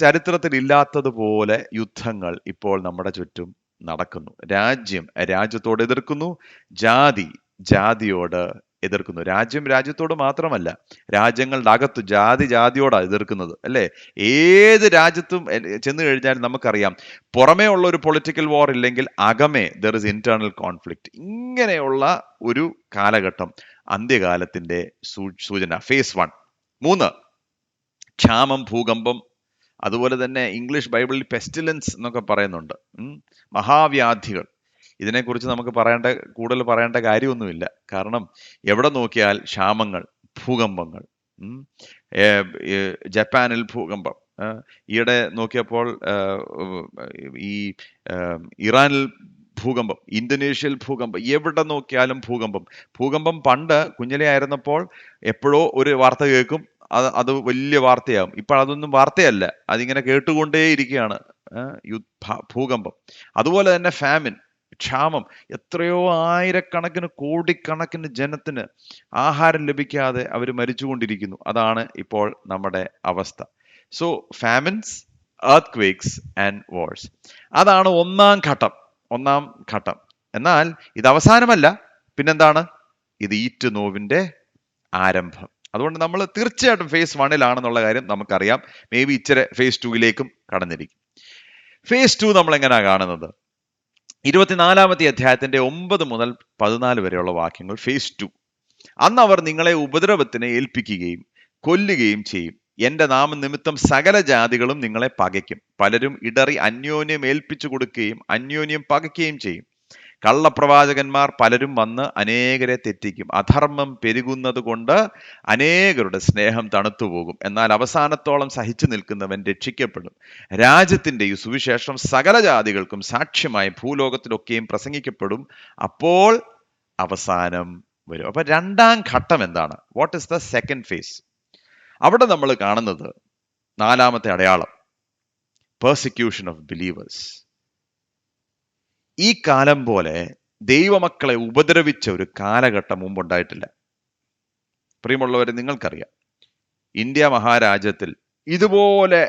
ചരിത്രത്തിൽ ഇല്ലാത്തതുപോലെ യുദ്ധങ്ങൾ ഇപ്പോൾ നമ്മുടെ ചുറ്റും നടക്കുന്നു. രാജ്യം രാജ്യത്തോട് എതിർക്കുന്നു, ജാതി ജാതിയോട് എതിർക്കുന്നു. രാജ്യം രാജ്യത്തോട് മാത്രമല്ല, രാജ്യങ്ങളുടെ അകത്ത് ജാതി ജാതിയോടാണ് എതിർക്കുന്നത്, അല്ലേ? ഏത് രാജ്യത്തും ചെന്ന് കഴിഞ്ഞാൽ നമുക്കറിയാം, പുറമേ ഉള്ള ഒരു പൊളിറ്റിക്കൽ വാർ ഇല്ലെങ്കിൽ അകമേ ദർ ഇസ് ഇന്റേണൽ കോൺഫ്ലിക്റ്റ്. ഇങ്ങനെയുള്ള ഒരു കാലഘട്ടം അന്ത്യകാലത്തിന്റെ സൂചന. ഫേസ് 1. 3, ക്ഷാമം, ഭൂകമ്പം. അതുപോലെ തന്നെ ഇംഗ്ലീഷ് ബൈബിളിൽ പെസ്റ്റിലൻസ് എന്നൊക്കെ പറയുന്നുണ്ട്. മഹാവ്യാധികൾ. ഇതിനെക്കുറിച്ച് നമുക്ക് കൂടുതൽ പറയേണ്ട കാര്യമൊന്നുമില്ല. കാരണം എവിടെ നോക്കിയാൽ ക്ഷാമങ്ങൾ, ഭൂകമ്പങ്ങൾ. ജപ്പാനിൽ ഭൂകമ്പം. ഈയിടെ നോക്കിയപ്പോൾ ഈ ഇറാനിൽ ഭൂകമ്പം, ഇന്തോനേഷ്യയിൽ ഭൂകമ്പം. എവിടെ നോക്കിയാലും ഭൂകമ്പം പണ്ട് കുഞ്ഞിലെ ആയിരുന്നപ്പോൾ എപ്പോഴോ ഒരു വാർത്ത കേൾക്കും, അത് വലിയ വാർത്തയാകും. ഇപ്പോൾ അതൊന്നും വാർത്തയല്ല, അതിങ്ങനെ കേട്ടുകൊണ്ടേയിരിക്കുകയാണ്. ഭൂകമ്പം. അതുപോലെ തന്നെ ഫാമിൻ, ക്ഷാമം. എത്രയോ ആയിരക്കണക്കിന് കോടിക്കണക്കിന് ജനത്തിന് ആഹാരം ലഭിക്കാതെ അവർ മരിച്ചുകൊണ്ടിരിക്കുന്നു. അതാണ് ഇപ്പോൾ നമ്മുടെ അവസ്ഥ. So famines, earthquakes and wars. അതാണ് ഒന്നാം ഘട്ടം. എന്നാൽ ഇത് അവസാനമല്ല. പിന്നെന്താണ്? ഇത് ഈറ്റുനോവിന്റെ ആരംഭം. അതുകൊണ്ട് നമ്മൾ തീർച്ചയായിട്ടും ഫേസ് 1 കാര്യം നമുക്കറിയാം. മേ ബി ഇച്ചിരി ഫേസ് 2 കടന്നിരിക്കും. ഫേസ് 2 നമ്മൾ എങ്ങനെയാ കാണുന്നത്? 24-ാമത്തെ അധ്യായത്തിന്റെ 9 മുതൽ 14 വരെയുള്ള വാക്യങ്ങൾ. ഫേസ് 2. അന്ന് അവർ നിങ്ങളെ ഉപദ്രവത്തിന് ഏൽപ്പിക്കുകയും കൊല്ലുകയും ചെയ്യും. എന്റെ നാമനിമിത്തം സകല ജാതികളും നിങ്ങളെ പകയ്ക്കും. പലരും ഇടറി അന്യോന്യം ഏൽപ്പിച്ചു കൊടുക്കുകയും അന്യോന്യം പകയ്ക്കുകയും ചെയ്യും. കള്ളപ്രവാചകന്മാർ പലരും വന്ന് അനേകരെ തെറ്റിക്കും. അധർമ്മം പെരുകുന്നത് കൊണ്ട് അനേകരുടെ സ്നേഹം തണുത്തുപോകും. എന്നാൽ അവസാനത്തോളം സഹിച്ചു നിൽക്കുന്നവൻ രക്ഷിക്കപ്പെടും. രാജ്യത്തിന്റെ ഈ സുവിശേഷം സകല ജാതികൾക്കും സാക്ഷ്യമായി ഭൂലോകത്തിലൊക്കെയും പ്രസംഗിക്കപ്പെടും. അപ്പോൾ അവസാനം വരും. അപ്പൊ 2ാം ഘട്ടം എന്താണ്? What is the second phase? അവിടെ നമ്മൾ കാണുന്നത് 4-ാമത്തെ അടയാളം, പെർസിക്യൂഷൻ ഓഫ് ബിലീവേഴ്സ്. ഈ കാലം പോലെ ദൈവമക്കളെ ഉപദ്രവിച്ച ഒരു കാലഘട്ടം മുമ്പുണ്ടായിട്ടില്ല. പ്രിയമുള്ളവരെ, നിങ്ങൾക്കറിയാം, ഇന്ത്യ മഹാരാജ്യത്തിൽ ഇതുപോലെ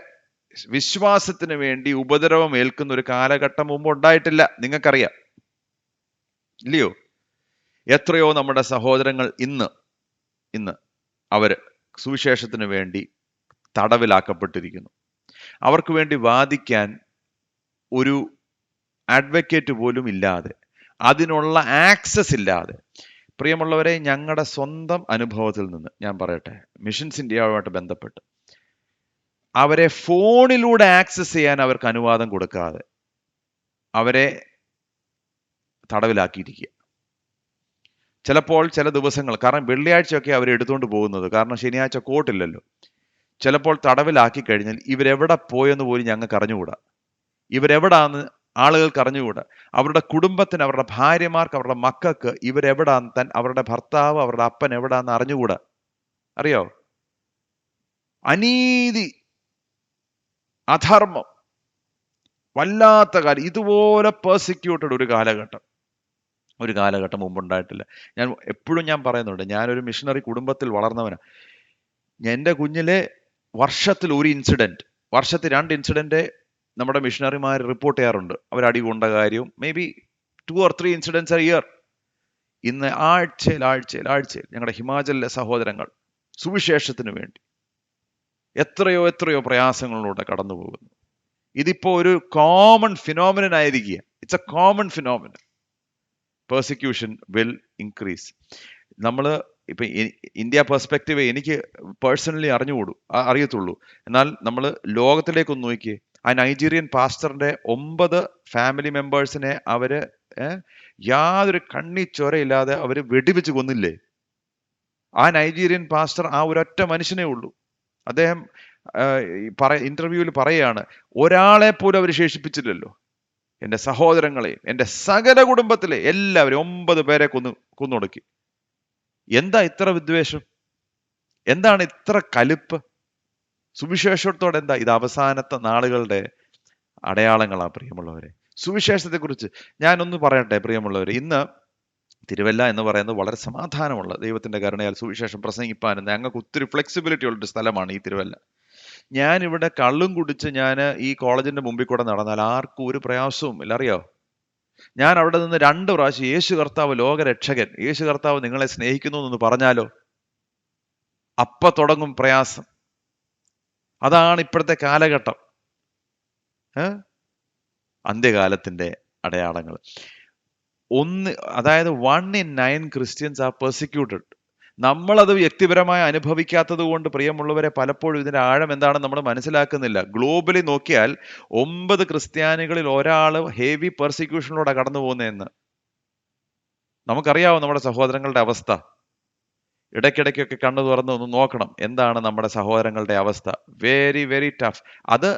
വിശ്വാസത്തിന് വേണ്ടി ഉപദ്രവം ഏൽക്കുന്ന ഒരു കാലഘട്ടം മുമ്പ് ഉണ്ടായിട്ടില്ല. നിങ്ങൾക്കറിയാം, ഇല്ലയോ? എത്രയോ നമ്മുടെ സഹോദരങ്ങൾ ഇന്ന് ഇന്ന് അവർ സുവിശേഷത്തിന് വേണ്ടി തടവിലാക്കപ്പെട്ടിരിക്കുന്നു. അവർക്ക് വേണ്ടി വാദിക്കാൻ ഒരു അഡ്വക്കേറ്റ് പോലും ഇല്ലാതെ, അതിനുള്ള ആക്സസ് ഇല്ലാതെ. പ്രിയമുള്ളവരെ, ഞങ്ങളുടെ സ്വന്തം അനുഭവത്തിൽ നിന്ന് ഞാൻ പറയട്ടെ, മിഷൻസ് ഇന്ത്യയുമായിട്ട് ബന്ധപ്പെട്ട് അവരെ ഫോണിലൂടെ ആക്സസ് ചെയ്യാൻ അവർക്ക് അനുവാദം കൊടുക്കാതെ അവരെ തടവിലാക്കിയിരിക്കുക. ചിലപ്പോൾ ചില ദിവസങ്ങൾ, കാരണം വെള്ളിയാഴ്ചയൊക്കെ അവർ എടുത്തുകൊണ്ട് പോകുന്നത്, കാരണം ശനിയാഴ്ച കോർട്ടില്ലല്ലോ. ചിലപ്പോൾ തടവിലാക്കി കഴിഞ്ഞാൽ ഇവരെവിടെ പോയെന്ന് പോലും ഞങ്ങൾക്ക് അറിഞ്ഞുകൂടാ. ഇവരെവിടാന്ന് ആളുകൾക്ക് അറിഞ്ഞുകൂടാ. അവരുടെ കുടുംബത്തിന്, അവരുടെ ഭാര്യമാർക്ക്, അവരുടെ മക്കൾക്ക് ഇവരെവിടാന്ന്, അവരുടെ ഭർത്താവ്, അവരുടെ അപ്പൻ എവിടാന്ന് അറിഞ്ഞുകൂടാ. അറിയോ? അനീതി, അധർമ്മം, വല്ലാത്ത കാലം. ഇതുപോലെ പേഴ്സിക്യൂട്ടഡ് ഒരു കാലഘട്ടം മുമ്പുണ്ടായിട്ടില്ല. ഞാൻ എപ്പോഴും പറയുന്നുണ്ട്, ഞാനൊരു മിഷണറി കുടുംബത്തിൽ വളർന്നവനാണ്. എൻ്റെ കുഞ്ഞിലെ വർഷത്തിൽ ഒരു ഇൻസിഡന്റ്, വർഷത്തിൽ 2 ഇൻസിഡന്റ് നമ്മുടെ മിഷണറിമാർ റിപ്പോർട്ട് ചെയ്യാറുണ്ട്. അവർ അടി കൊണ്ട കാര്യവും, maybe 2 or 3 incidents a year. ഇന്ന് ആഴ്ചയിൽ ഞങ്ങളുടെ ഹിമാചലിലെ സഹോദരങ്ങൾ സുവിശേഷത്തിന് വേണ്ടി എത്രയോ പ്രയാസങ്ങളിലൂടെ കടന്നു പോകുന്നു. ഇതിപ്പോ ഒരു കോമൺ ഫിനോമിനൻ ആയിരിക്കുക. It's A common phenomenon. Persecution will increase. നമ്മൾ ഇപ്പൊ ഇന്ത്യ പെർസ്പെക്റ്റീവ് എനിക്ക് പേഴ്സണലി അറിയത്തുള്ളൂ. എന്നാൽ നമ്മൾ ലോകത്തിലേക്കൊന്ന് നോക്കിയേ. ആ നൈജീരിയൻ പാസ്റ്ററിന്റെ 9 ഫാമിലി മെമ്പേഴ്സിനെ അവര് യാതൊരു കണ്ണിച്ചൊരയില്ലാതെ അവര് വെടിവെച്ച് കൊന്നില്ലേ? ആ നൈജീരിയൻ പാസ്റ്റർ ആ ഒരൊറ്റ മനുഷ്യനേ ഉള്ളൂ. അദ്ദേഹം ഇന്റർവ്യൂവിൽ പറയുകയാണ്, ഒരാളെ പോലും അവർ ശേഷിപ്പിച്ചില്ലല്ലോ. എൻ്റെ സഹോദരങ്ങളെ, എൻ്റെ സകല കുടുംബത്തിലെ എല്ലാവരും 9 പേരെ കൊന്നൊടുക്കി. എന്താ ഇത്ര വിദ്വേഷം? എന്താണ് ഇത്ര കലിപ്പ്? സുവിശേഷത്തോടെ എന്താ? ഇത് അവസാനത്തെ നാളുകളുടെ അടയാളങ്ങളാ പ്രിയമുള്ളവരെ. സുവിശേഷത്തെക്കുറിച്ച് ഞാനൊന്ന് പറയട്ടെ പ്രിയമുള്ളവരെ. ഇന്ന് തിരുവല്ല എന്ന് പറയുന്നത് വളരെ സമാധാനമുള്ള, ദൈവത്തിന്റെ കരുണയാൽ സുവിശേഷം പ്രസംഗിപ്പാനും ഞങ്ങൾക്ക് ഒത്തിരി ഫ്ലെക്സിബിലിറ്റി ഉള്ളൊരു സ്ഥലമാണ് ഈ തിരുവല്ല. ഞാനിവിടെ കള്ളും കുടിച്ച് ഞാൻ ഈ കോളേജിന്റെ മുമ്പിൽ കൂടെ നടന്നാൽ ആർക്കും ഒരു പ്രയാസവും ഇല്ല. അറിയോ? ഞാൻ അവിടെ നിന്ന് 2 പ്രാവശ്യം യേശു കർത്താവ് ലോകരക്ഷകൻ, യേശു കർത്താവ് നിങ്ങളെ സ്നേഹിക്കുന്നു എന്ന് പറഞ്ഞാലോ അപ്പ തുടങ്ങും പ്രയാസം. അതാണ് ഇപ്പോഴത്തെ കാലഘട്ടം. അന്ത്യകാലത്തിന്റെ അടയാളങ്ങൾ. അതായത് 1 in 9 ക്രിസ്ത്യൻസ് ആർ പെർസിക്യൂട്ടഡ്. നമ്മളത് വ്യക്തിപരമായി അനുഭവിക്കാത്തത് കൊണ്ട് പ്രിയമുള്ളവരെ, പലപ്പോഴും ഇതിന്റെ ആഴം എന്താണെന്ന് നമ്മൾ മനസ്സിലാക്കുന്നില്ല. ഗ്ലോബലി നോക്കിയാൽ 9 ക്രിസ്ത്യാനികളിൽ ഒരാൾ ഹെവി പെർസിക്യൂഷനിലൂടെ കടന്നു പോകുന്നതെന്ന് നമുക്കറിയാവും. നമ്മുടെ സഹോദരങ്ങളുടെ അവസ്ഥ ഇടയ്ക്കിടയ്ക്കൊക്കെ കണ്ണു തുറന്ന് ഒന്ന് നോക്കണം, എന്താണ് നമ്മുടെ സഹോദരങ്ങളുടെ അവസ്ഥ. Very very tough. അത്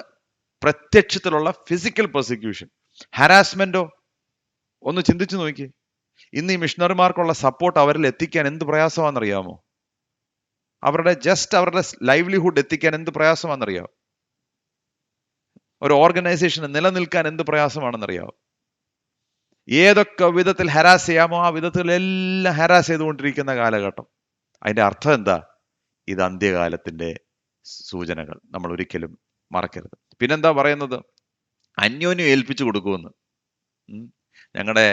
പ്രത്യക്ഷത്തിലുള്ള ഫിസിക്കൽ പെർസിക്യൂഷൻ. ഹരാസ്മെന്റോ ഒന്ന് ചിന്തിച്ചു നോക്കി. ഇന്ന് ഈ മിഷണറിമാർക്കുള്ള സപ്പോർട്ട് അവരിൽ എത്തിക്കാൻ എന്ത് പ്രയാസമാണെന്നറിയാമോ? അവരുടെ ലൈവ്ലിഹുഡ് എത്തിക്കാൻ എന്ത് പ്രയാസമാണെന്നറിയാമോ? ഒരു ഓർഗനൈസേഷന് നിലനിൽക്കാൻ എന്ത് പ്രയാസമാണെന്നറിയാമോ? ഏതൊക്കെ വിധത്തിൽ ഹരാസ് ചെയ്യാമോ ആ വിധത്തിലെല്ലാം ഹരാസ് ചെയ്തുകൊണ്ടിരിക്കുന്ന കാലഘട്ടം. അതിന്റെ അർത്ഥം എന്താ? ഇത് അന്ത്യകാലത്തിന്റെ സൂചനകൾ നമ്മൾ ഒരിക്കലും മറക്കരുത്. പിന്നെന്താ പറയുന്നത്? അന്യോന്യം ഏൽപ്പിച്ചു കൊടുക്കുമെന്ന്. ഞങ്ങളുടെ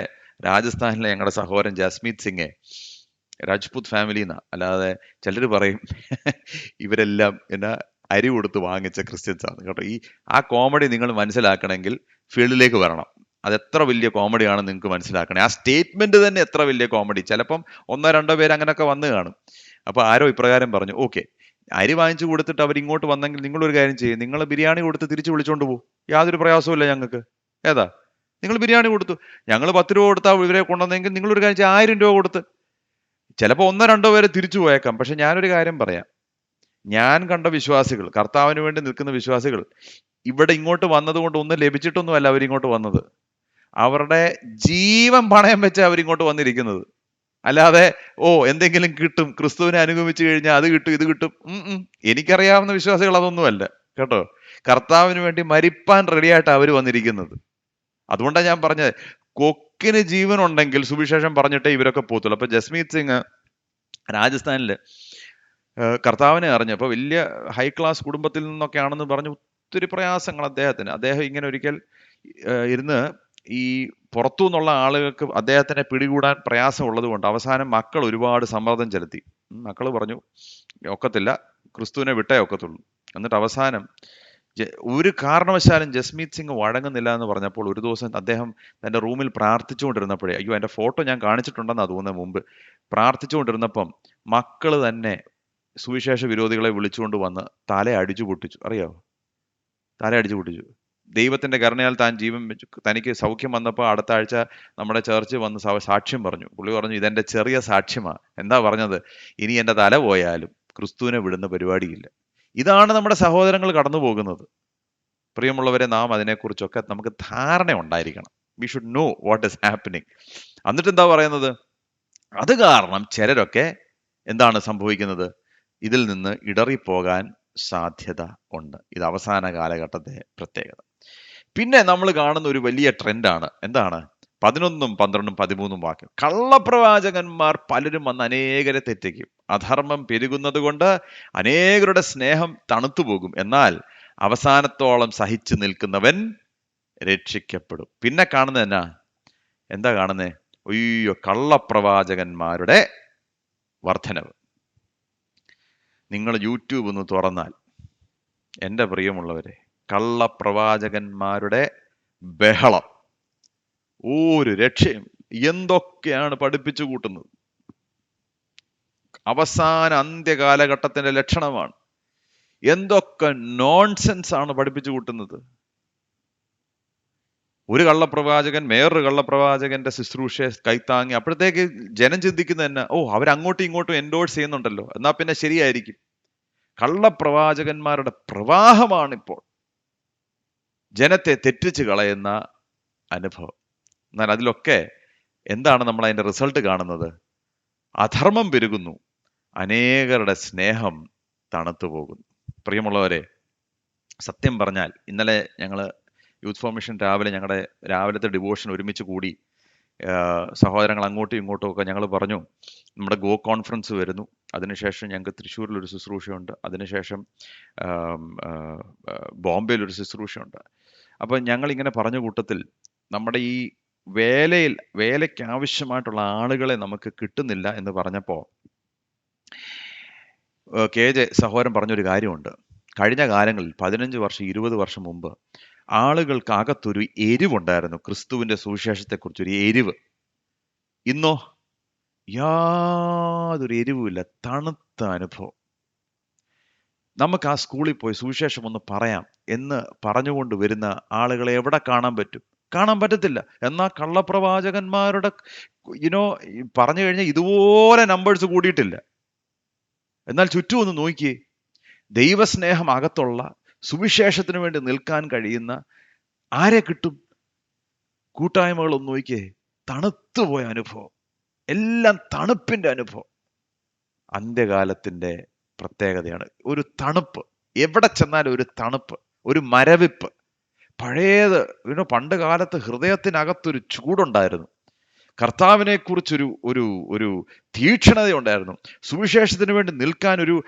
രാജസ്ഥാനിലെ ഞങ്ങളുടെ സഹോദരൻ ജസ്മീത് സിംഗ്, രാജ്പൂത് ഫാമിലി എന്നാ, അല്ലാതെ ചിലർ പറയും ഇവരെല്ലാം എന്നാ അരി കൊടുത്ത് വാങ്ങിച്ച ക്രിസ്ത്യൻസ് ആണ് കേട്ടോ. ആ കോമഡി നിങ്ങൾ മനസ്സിലാക്കണമെങ്കിൽ ഫീൽഡിലേക്ക് വരണം. അതെത്ര വലിയ കോമഡിയാണെന്ന് നിങ്ങൾക്ക് മനസ്സിലാക്കണേ. ആ സ്റ്റേറ്റ്മെന്റ് തന്നെ എത്ര വലിയ കോമഡി. ചിലപ്പം 1-2 പേര് അങ്ങനെയൊക്കെ വന്ന് കാണും. അപ്പൊ ആരോ ഇപ്രകാരം പറഞ്ഞു, ഓക്കെ, അരി വാങ്ങിച്ചു കൊടുത്തിട്ട് അവർ ഇങ്ങോട്ട് വന്നെങ്കിൽ നിങ്ങളൊരു കാര്യം ചെയ്യും, നിങ്ങൾ ബിരിയാണി കൊടുത്ത് തിരിച്ചു വിളിച്ചോണ്ട് പോകും. യാതൊരു പ്രയാസവും ഇല്ല ഞങ്ങൾക്ക്. ഏതാ? നിങ്ങൾ ബിരിയാണി കൊടുത്തു, ഞങ്ങൾ 10 രൂപ കൊടുത്താൽ ഇവരെ കൊണ്ടുവന്നെങ്കിൽ നിങ്ങളൊരു കാര്യം ചെയ്യും, 1000 രൂപ കൊടുത്ത്. ചിലപ്പോൾ 1-2 പേര് തിരിച്ചു പോയേക്കാം. പക്ഷെ ഞാനൊരു കാര്യം പറയാം, ഞാൻ കണ്ട വിശ്വാസികൾ, കർത്താവിന് വേണ്ടി നിൽക്കുന്ന വിശ്വാസികൾ, ഇവിടെ ഇങ്ങോട്ട് വന്നതുകൊണ്ട് ഒന്നും ലഭിച്ചിട്ടൊന്നുമല്ല അവരിങ്ങോട്ട് വന്നത്. അവരുടെ ജീവൻ പണയം വെച്ച് അവരിങ്ങോട്ട് വന്നിരിക്കുന്നത്. അല്ലാതെ എന്തെങ്കിലും കിട്ടും, ക്രിസ്തുവിനെ അനുഗമിച്ചു കഴിഞ്ഞാൽ അത് കിട്ടും ഇത് കിട്ടും. എനിക്കറിയാവുന്ന വിശ്വാസികൾ അതൊന്നുമല്ല കേട്ടോ. കർത്താവിന് വേണ്ടി മരിപ്പാൻ റെഡിയായിട്ട് അവർ വന്നിരിക്കുന്നത്. അതുകൊണ്ടാണ് ഞാൻ പറഞ്ഞത്, കൊക്കിന് ജീവൻ ഉണ്ടെങ്കിൽ സുവിശേഷം പറഞ്ഞിട്ടേ ഇവരൊക്കെ പോത്തുള്ളൂ. അപ്പൊ ജസ്മീത് സിംഗ് രാജസ്ഥാനില് കർത്താവിനെ അറിഞ്ഞപ്പോൾ വലിയ ഹൈ ക്ലാസ് കുടുംബത്തിൽ നിന്നൊക്കെ ആണെന്ന് പറഞ്ഞു ഒത്തിരി പ്രയാസങ്ങൾ അദ്ദേഹത്തിന്. അദ്ദേഹം ഇങ്ങനെ ഒരിക്കൽ ഇരുന്ന് ഈ പുറത്തു നിന്നുള്ള ആളുകൾക്ക് അദ്ദേഹത്തിനെ പിടികൂടാൻ പ്രയാസമുള്ളത് കൊണ്ട് അവസാനം മക്കൾ ഒരുപാട് സമ്മർദ്ദം ചെലുത്തി. മക്കൾ പറഞ്ഞു ഒക്കത്തില്ല, ക്രിസ്തുവിനെ വിട്ടേ ഒക്കത്തുള്ളൂ. എന്നിട്ട് അവസാനം ഒരു കാരണവശാലും ജസ്മീത് സിംഗ് വഴങ്ങുന്നില്ല എന്ന് പറഞ്ഞപ്പോൾ ഒരു ദിവസം അദ്ദേഹം തന്റെ റൂമിൽ പ്രാർത്ഥിച്ചുകൊണ്ടിരുന്നപ്പോഴേ, അയ്യോ എന്റെ ഫോട്ടോ ഞാൻ കാണിച്ചിട്ടുണ്ടെന്നാ തോന്നുന്നത് മുമ്പ്, പ്രാർത്ഥിച്ചുകൊണ്ടിരുന്നപ്പം മക്കള് തന്നെ സുവിശേഷ വിരോധികളെ വിളിച്ചുകൊണ്ട് വന്ന് തല അടിച്ചു പൊട്ടിച്ചു. അറിയാവോ? തല അടിച്ചു പൊട്ടിച്ചു. ദൈവത്തിന്റെ കരുണയാൽ താൻ ജീവൻ വെച്ചു, തനിക്ക് സൗഖ്യം വന്നപ്പോൾ അടുത്ത ആഴ്ച നമ്മുടെ ചേർച്ച് വന്ന് സാക്ഷ്യം പറഞ്ഞു. പുള്ളി പറഞ്ഞു ഇതെന്റെ ചെറിയ സാക്ഷ്യമാ. എന്താ പറഞ്ഞത്? ഇനി എന്റെ തല പോയാലും ക്രിസ്തുവിനെ വിടുന്ന പരിപാടിയില്ല. ഇതാണ് നമ്മുടെ സഹോദരങ്ങൾ കടന്നു പോകുന്നത്. പ്രിയമുള്ളവരെ, നാം അതിനെക്കുറിച്ചൊക്കെ നമുക്ക് ധാരണ ഉണ്ടായിരിക്കണം. We should know what is happening. എന്നിട്ട് എന്താ പറയുന്നത്? അത് കാരണം ചിലരൊക്കെ എന്താണ് സംഭവിക്കുന്നത്? ഇതിൽ നിന്ന് ഇടറിപ്പോകാൻ സാധ്യത ഉണ്ട്. ഇത് അവസാന കാലഘട്ടത്തെ പ്രത്യേകത. പിന്നെ നമ്മൾ കാണുന്ന ഒരു വലിയ ട്രെൻഡാണ്. എന്താണ്? 11, 12, 13 വാക്യം. കള്ളപ്രവാചകന്മാർ പലരും വന്ന് അനേകരെ തെറ്റിക്കും. അധർമ്മം പെരുകുന്നത് കൊണ്ട് അനേകരുടെ സ്നേഹം തണുത്തുപോകും. എന്നാൽ അവസാനത്തോളം സഹിച്ചു നിൽക്കുന്നവൻ രക്ഷിക്കപ്പെടും. പിന്നെ കാണുന്നത് എന്താ കാണുന്നേ? അയ്യോ, കള്ളപ്രവാചകന്മാരുടെ വർധനവ്. നിങ്ങൾ യൂട്യൂബ് ഒന്ന് തുറന്നാൽ എൻ്റെ പ്രിയമുള്ളവരെ, കള്ളപ്രവാചകന്മാരുടെ ബഹളം, ഒരു രക്ഷയും. എന്തൊക്കെയാണ് പഠിപ്പിച്ചു കൂട്ടുന്നത്! അവസാന അന്ത്യകാലഘട്ടത്തിന്റെ ലക്ഷണമാണ്. എന്തൊക്കെ നോൺസെൻസ് ആണ് പഠിപ്പിച്ചു കൂട്ടുന്നത്! ഒരു കള്ളപ്രവാചകൻ വേറൊരു കള്ളപ്രവാചകന്റെ ശുശ്രൂഷയെ കൈത്താങ്ങി, അപ്പോഴത്തേക്ക് ജനം ചിന്തിക്കുന്നത് തന്നെ, ഓ അവരങ്ങോട്ടും ഇങ്ങോട്ടും എൻഡോഴ്സ് ചെയ്യുന്നുണ്ടല്ലോ, എന്നാ പിന്നെ ശരിയായിരിക്കും. കള്ളപ്രവാചകന്മാരുടെ പ്രവാഹമാണിപ്പോൾ ജനത്തെ തെറ്റിച്ച് കളയുന്ന അനുഭവം. എന്നാൽ അതിലൊക്കെ എന്താണ് നമ്മൾ അതിന്റെ റിസൾട്ട് കാണുന്നത്? അധർമ്മം പെരുകുന്നു, അനേകരുടെ സ്നേഹം തണുത്തു പോകുന്നു. പ്രിയമുള്ളവരെ, സത്യം പറഞ്ഞാൽ ഇന്നലെ ഞങ്ങള് യൂത്ത് ഫോർമേഷൻ ഞങ്ങളുടെ രാവിലത്തെ ഡിവോഷൻ ഒരുമിച്ച് കൂടി. സഹോദരങ്ങൾ അങ്ങോട്ടും ഇങ്ങോട്ടും ഒക്കെ ഞങ്ങൾ പറഞ്ഞു, നമ്മുടെ ഗോ കോൺഫറൻസ് വരുന്നു, അതിനുശേഷം ഞങ്ങൾക്ക് തൃശ്ശൂരിൽ ഒരു ശുശ്രൂഷയുണ്ട്, അതിനുശേഷം ബോംബെയിൽ ഒരു ശുശ്രൂഷയുണ്ട്. അപ്പം ഞങ്ങൾ ഇങ്ങനെ പറഞ്ഞ കൂട്ടത്തിൽ നമ്മുടെ ഈ വേലയ്ക്ക് ആവശ്യമായിട്ടുള്ള ആളുകളെ നമുക്ക് കിട്ടുന്നില്ല എന്ന് പറഞ്ഞപ്പോൾ KJ സഹോദരൻ പറഞ്ഞൊരു കാര്യമുണ്ട്. കഴിഞ്ഞ കാലങ്ങളിൽ 15 വർഷം 20 വർഷം മുമ്പ് ആളുകൾക്ക് അകത്തൊരു എരിവുണ്ടായിരുന്നു, ക്രിസ്തുവിന്റെ സുവിശേഷത്തെക്കുറിച്ചൊരു എരിവ്. ഇന്നോ യാതൊരു എരിവുമില്ല, തണുത്ത അനുഭവം. നമുക്ക് ആ സ്കൂളിൽ പോയി സുവിശേഷം ഒന്ന് പറയാം എന്ന് പറഞ്ഞുകൊണ്ട് വരുന്ന ആളുകളെ എവിടെ കാണാൻ പറ്റും? കാണാൻ പറ്റത്തില്ല. എന്നാൽ കള്ളപ്രവാചകന്മാരുടെ പറഞ്ഞു കഴിഞ്ഞാൽ ഇതുപോലെ നമ്പേഴ്സ് കൂടിയിട്ടില്ല. എന്നാൽ ചുറ്റും ഒന്ന് നോക്കിയേ, ദൈവസ്നേഹം അകത്തുള്ള, സുവിശേഷത്തിന് വേണ്ടി നിൽക്കാൻ കഴിയുന്ന ആരെ കിട്ടും? കൂട്ടായ്മകളൊന്ന് നോക്കിയേ, തണുത്തുപോയ അനുഭവം, എല്ലാം തണുപ്പിന്റെ അനുഭവം. അന്ത്യകാലത്തിന്റെ പ്രത്യേകതയാണ് ഒരു തണുപ്പ്. എവിടെ ചെന്നാലും ഒരു തണുപ്പ്, ഒരു മരവിപ്പ്. പഴയത് പണ്ട് കാലത്ത് ഹൃദയത്തിനകത്തൊരു ചൂടുണ്ടായിരുന്നു, കർത്താവിനെ കുറിച്ചൊരു ഒരു ഒരു തീക്ഷ്ണതയുണ്ടായിരുന്നു, സുവിശേഷത്തിന് വേണ്ടി നിൽക്കാൻ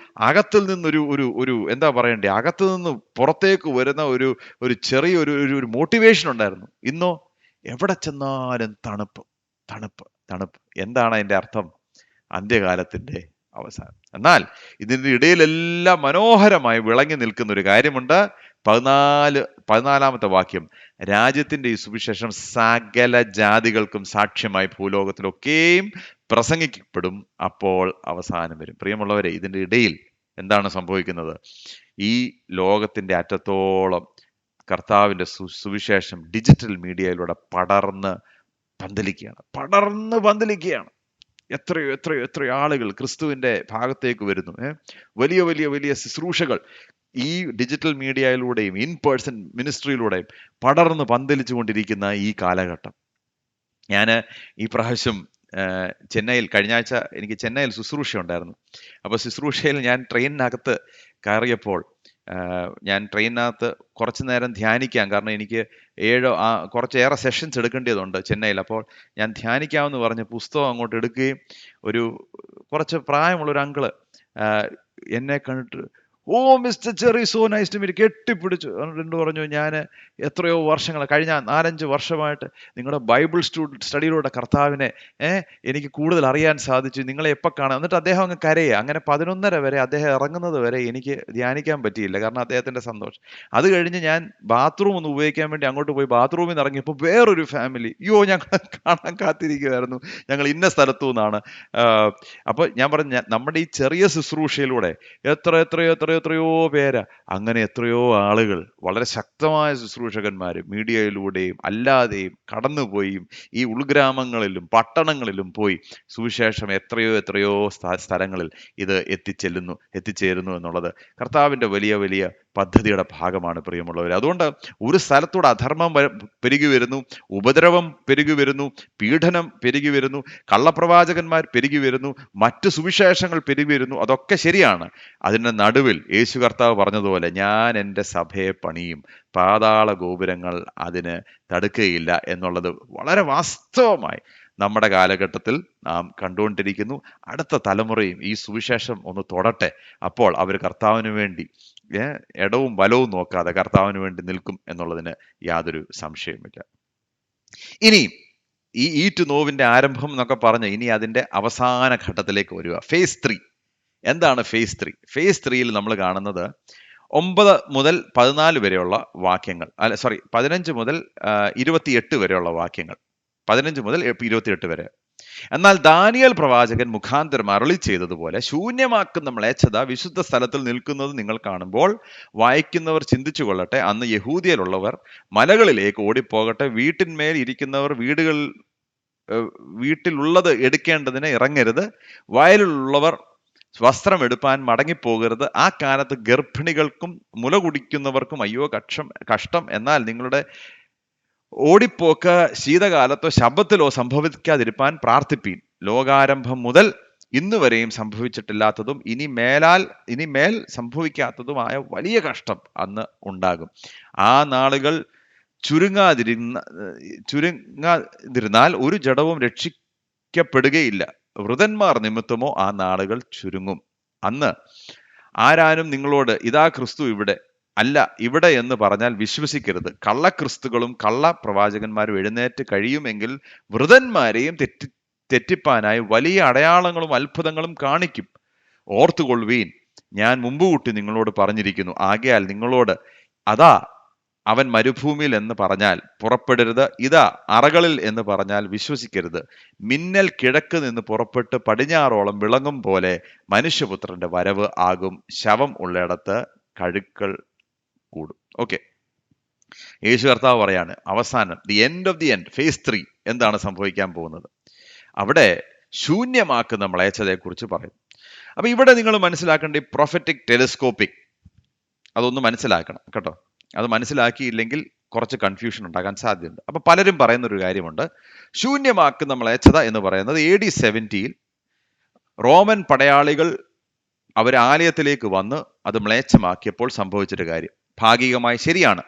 അകത്തിൽ നിന്നൊരു ഒരു ഒരു എന്താ പറയണ്ടേ, അകത്തു നിന്ന് പുറത്തേക്ക് വരുന്ന ഒരു ചെറിയ ഒരു മോട്ടിവേഷൻ ഉണ്ടായിരുന്നു. ഇന്നോ എവിടെ ചെന്നാലും തണുപ്പ് തണുപ്പ് തണുപ്പ്. എന്താണ് അതിന്റെ അർത്ഥം? അന്ത്യകാലത്തിന്റെ അവസാനം. എന്നാൽ ഇതിന്റെ ഇടയിലെല്ലാം മനോഹരമായി വിളങ്ങി നിൽക്കുന്ന ഒരു കാര്യമുണ്ട്. 14-ാമത്തെ വാക്യം, രാജ്യത്തിന്റെ ഈ സുവിശേഷം സകല ജാതികൾക്കും സാക്ഷ്യമായി ഭൂലോകത്തിലൊക്കെയും പ്രസംഗിക്കപ്പെടും, അപ്പോൾ അവസാനം വരും. പ്രിയമുള്ളവരെ, ഇതിന്റെ ഇടയിൽ എന്താണ് സംഭവിക്കുന്നത്? ഈ ലോകത്തിന്റെ അറ്റത്തോളം കർത്താവിന്റെ സുവിശേഷം ഡിജിറ്റൽ മീഡിയയിലൂടെ പടർന്ന് പന്തലിക്കുകയാണ്. എത്രയോ ആളുകൾ ക്രിസ്തുവിന്റെ ഭാഗത്തേക്ക് വരുന്നു. വലിയ വലിയ വലിയ ശുശ്രൂഷകൾ ഈ ഡിജിറ്റൽ മീഡിയയിലൂടെയും ഇൻ പേഴ്സൺ മിനിസ്ട്രിയിലൂടെയും പടർന്ന് പന്തലിച്ചു കൊണ്ടിരിക്കുന്ന ഈ കാലഘട്ടം. ഞാൻ ഈ പ്രാവശ്യം ചെന്നൈയിൽ, കഴിഞ്ഞ ആഴ്ച എനിക്ക് ചെന്നൈയിൽ ശുശ്രൂഷ ഉണ്ടായിരുന്നു. അപ്പോൾ ശുശ്രൂഷയിൽ ഞാൻ ട്രെയിനിനകത്ത് കയറിയപ്പോൾ ഞാൻ ട്രെയിനിനകത്ത് കുറച്ചു നേരം ധ്യാനിക്കാം, കാരണം എനിക്ക് കുറച്ചേറെ സെഷൻസ് എടുക്കേണ്ടതുണ്ട് ചെന്നൈയിൽ. അപ്പോൾ ഞാൻ ധ്യാനിക്കാമെന്ന് പറഞ്ഞ് പുസ്തകം അങ്ങോട്ട് എടുക്കുകയും കുറച്ച് പ്രായമുള്ളൊരു അങ്കിള് എന്നെ കണ്ടിട്ട്, oh oh mister Cherry, so nice to meet, കെട്ടിപ്പിടിച്ചു. എന്നിട്ട് പറഞ്ഞു, ഞാൻ എത്രയോ വർഷങ്ങൾ കഴിഞ്ഞ 4-5 വർഷമായിട്ട് നിങ്ങളുടെ ബൈബിൾ സ്റ്റഡിയിലൂടെ കർത്താവിനെ എനിക്ക് കൂടുതൽ അറിയാൻ സാധിച്ചു, നിങ്ങളെ എപ്പോൾ കാണാം. എന്നിട്ട് അദ്ദേഹം അങ്ങ് കരയുക. അങ്ങനെ 11:30 വരെ അദ്ദേഹം ഇറങ്ങുന്നത് വരെ എനിക്ക് ധ്യാനിക്കാൻ പറ്റിയില്ല, കാരണം അദ്ദേഹത്തിന്റെ സന്തോഷം. അത് കഴിഞ്ഞ് ഞാൻ ബാത്റൂം ഒന്ന് ഉപയോഗിക്കാൻ വേണ്ടി അങ്ങോട്ട് പോയി ബാത്റൂമിൽ നിന്ന് ഇറങ്ങിയപ്പോൾ വേറൊരു ഫാമിലി, ഞങ്ങൾ കാണാൻ കാത്തിരിക്കുമായിരുന്നു, ഞങ്ങൾ ഇന്ന സ്ഥലത്തു നിന്നാണ്. അപ്പോൾ ഞാൻ പറഞ്ഞു, നമ്മുടെ ഈ ചെറിയ ശുശ്രൂഷയിലൂടെ എത്രയോ പേര്, അങ്ങനെ എത്രയോ ആളുകൾ, വളരെ ശക്തമായ ശുശ്രൂഷകന്മാർ മീഡിയയിലൂടെയും അല്ലാതെയും കടന്നുപോയും ഈ ഉൾഗ്രാമങ്ങളിലും പട്ടണങ്ങളിലും പോയി സുവിശേഷം എത്രയോ സ്ഥലങ്ങളിൽ ഇത് എത്തിച്ചേരുന്നു എന്നുള്ളത് കർത്താവിൻ്റെ വലിയ വലിയ പദ്ധതിയുടെ ഭാഗമാണ്, പ്രിയമുള്ളവർ. അതുകൊണ്ട് ഒരു സ്ഥലത്തൂടെ അധർമ്മം പെരുകി വരുന്നു, ഉപദ്രവം പെരുകി വരുന്നു, പീഡനം പെരുകി വരുന്നു, കള്ളപ്രവാചകന്മാർ പെരുകി വരുന്നു, മറ്റ് സുവിശേഷങ്ങൾ പെരുകി വരുന്നു. അതൊക്കെ ശരിയാണ്. അതിൻ്റെ നടുവിൽ യേശു കർത്താവ് പറഞ്ഞതുപോലെ, ഞാൻ എൻ്റെ സഭയെ പണിയും, പാതാള ഗോപുരങ്ങൾ അതിന് തടുക്കുകയില്ല എന്നുള്ളത് വളരെ വാസ്തവമായി നമ്മുടെ കാലഘട്ടത്തിൽ നാം കണ്ടുകൊണ്ടിരിക്കുന്നു. അടുത്ത തലമുറയും ഈ സുവിശേഷം ഒന്ന് തൊടട്ടെ, അപ്പോൾ അവർ കർത്താവിന് വേണ്ടി ഇടവും വലവും നോക്കാതെ കർത്താവിന് വേണ്ടി നിൽക്കും എന്നുള്ളതിന് യാതൊരു സംശയമില്ല. ഇനി ഈ ഈറ്റ് നോവിന്റെ ആരംഭം എന്നൊക്കെ പറഞ്ഞ് ഇനി അതിന്റെ അവസാന ഘട്ടത്തിലേക്ക് വരിക. ഫേസ് 3. എന്താണ് ഫേസ് 3? ഫേസ് 3യിൽ നമ്മൾ കാണുന്നത് 9 മുതൽ 14 വരെയുള്ള വാക്യങ്ങൾ, 15 മുതൽ 28 വരെയുള്ള വാക്യങ്ങൾ, 15 മുതൽ 28 വരെ. എന്നാൽ ദാനിയേൽ പ്രവാചകൻ മുഖാന്തരം അരുളി ചെയ്തതുപോലെ, ശൂന്യമാക്കുന്ന മ്ലേച്ഛത വിശുദ്ധ സ്ഥലത്തിൽ നിൽക്കുന്നത് നിങ്ങൾ കാണുമ്പോൾ വായിക്കുന്നവർ ചിന്തിച്ചു കൊള്ളട്ടെ. അന്ന് യഹൂദിയയിലുള്ളവർ മലകളിലേക്ക് ഓടിപ്പോകട്ടെ, വീട്ടിന്മേൽ ഇരിക്കുന്നവർ വീട്ടിലുള്ളത് എടുക്കേണ്ടതിന് ഇറങ്ങരുത്, വയലിലുള്ളവർ വസ്ത്രം എടുപ്പാൻ മടങ്ങിപ്പോകരുത്. ആ കാലത്ത് ഗർഭിണികൾക്കും മുല കുടിക്കുന്നവർക്കും അയ്യോ കഷ്ടം. എന്നാൽ നിങ്ങളുടെ ഓടിപ്പോക്ക് ശീതകാലത്തോ ശബ്ബത്തിലോ സംഭവിക്കാതിരിപ്പാൻ പ്രാർത്ഥിപ്പീൻ. ലോകാരംഭം മുതൽ ഇന്ന് വരെയും സംഭവിച്ചിട്ടില്ലാത്തതും ഇനിമേൽ സംഭവിക്കാത്തതുമായ വലിയ കഷ്ടം അന്ന് ഉണ്ടാകും. ആ നാളുകൾ ചുരുങ്ങാതിരുന്നാൽ ഒരു ജഡവും രക്ഷിക്കപ്പെടുകയില്ല. വൃതന്മാർ നിമിത്തമോ ആ നാളുകൾ ചുരുങ്ങും. അന്ന് ആരാനും നിങ്ങളോട് ഇതാ ക്രിസ്തു ഇവിടെ എന്ന് പറഞ്ഞാൽ വിശ്വസിക്കരുത്. കള്ളക്രിസ്തുക്കളും കള്ളപ്രവാചകന്മാരും എഴുന്നേറ്റ് കഴിയുമെങ്കിൽ വൃതന്മാരെയും തെറ്റിപ്പാനായി വലിയ അടയാളങ്ങളും അത്ഭുതങ്ങളും കാണിക്കും. ഓർത്തുകൊള്ളുവീൻ, ഞാൻ മുമ്പുകൂട്ടി നിങ്ങളോട് പറഞ്ഞിരിക്കുന്നു. ആകയാൽ നിങ്ങളോട് അതാ അവൻ മരുഭൂമിയിൽ എന്ന് പറഞ്ഞാൽ പുറപ്പെടരുത്, ഇതാ അറകളിൽ എന്ന് പറഞ്ഞാൽ വിശ്വസിക്കരുത്. മിന്നൽ കിഴക്ക് നിന്ന് പുറപ്പെട്ട് പടിഞ്ഞാറോളം വിളങ്ങും പോലെ മനുഷ്യപുത്രന്റെ വരവ് ആകും. ശവം ഉള്ളിടത്ത് കഴുക്കൾ കൂടും. ഓക്കെ, യേശു കർത്താവ് പറയാണ്, അവസാനം the end of the end, phase 3 എന്താണ് സംഭവിക്കാൻ പോകുന്നത്? അവിടെ ശൂന്യമാക്കുന്ന മ്ലേച്ഛതയെ കുറിച്ച് പറയും. അപ്പൊ ഇവിടെ നിങ്ങൾ മനസ്സിലാക്കേണ്ട ഈ പ്രൊഫറ്റിക് ടെലിസ്കോപ്പിക്, അതൊന്ന് മനസ്സിലാക്കണം കേട്ടോ. അത് മനസ്സിലാക്കിയില്ലെങ്കിൽ കുറച്ച് കൺഫ്യൂഷൻ ഉണ്ടാകാൻ സാധ്യതയുണ്ട്. അപ്പൊ പലരും പറയുന്ന ഒരു കാര്യമുണ്ട്, ശൂന്യമാക്കുന്ന മ്ലേച്ഛത എന്ന് പറയുന്നത് AD 70 റോമൻ പടയാളികൾ അവർ ആലയത്തിലേക്ക് വന്ന് അത് മ്ലേച്ഛമാക്കിയപ്പോൾ സംഭവിച്ചൊരു കാര്യം. ഭാഗികമായി ശരിയാണ്.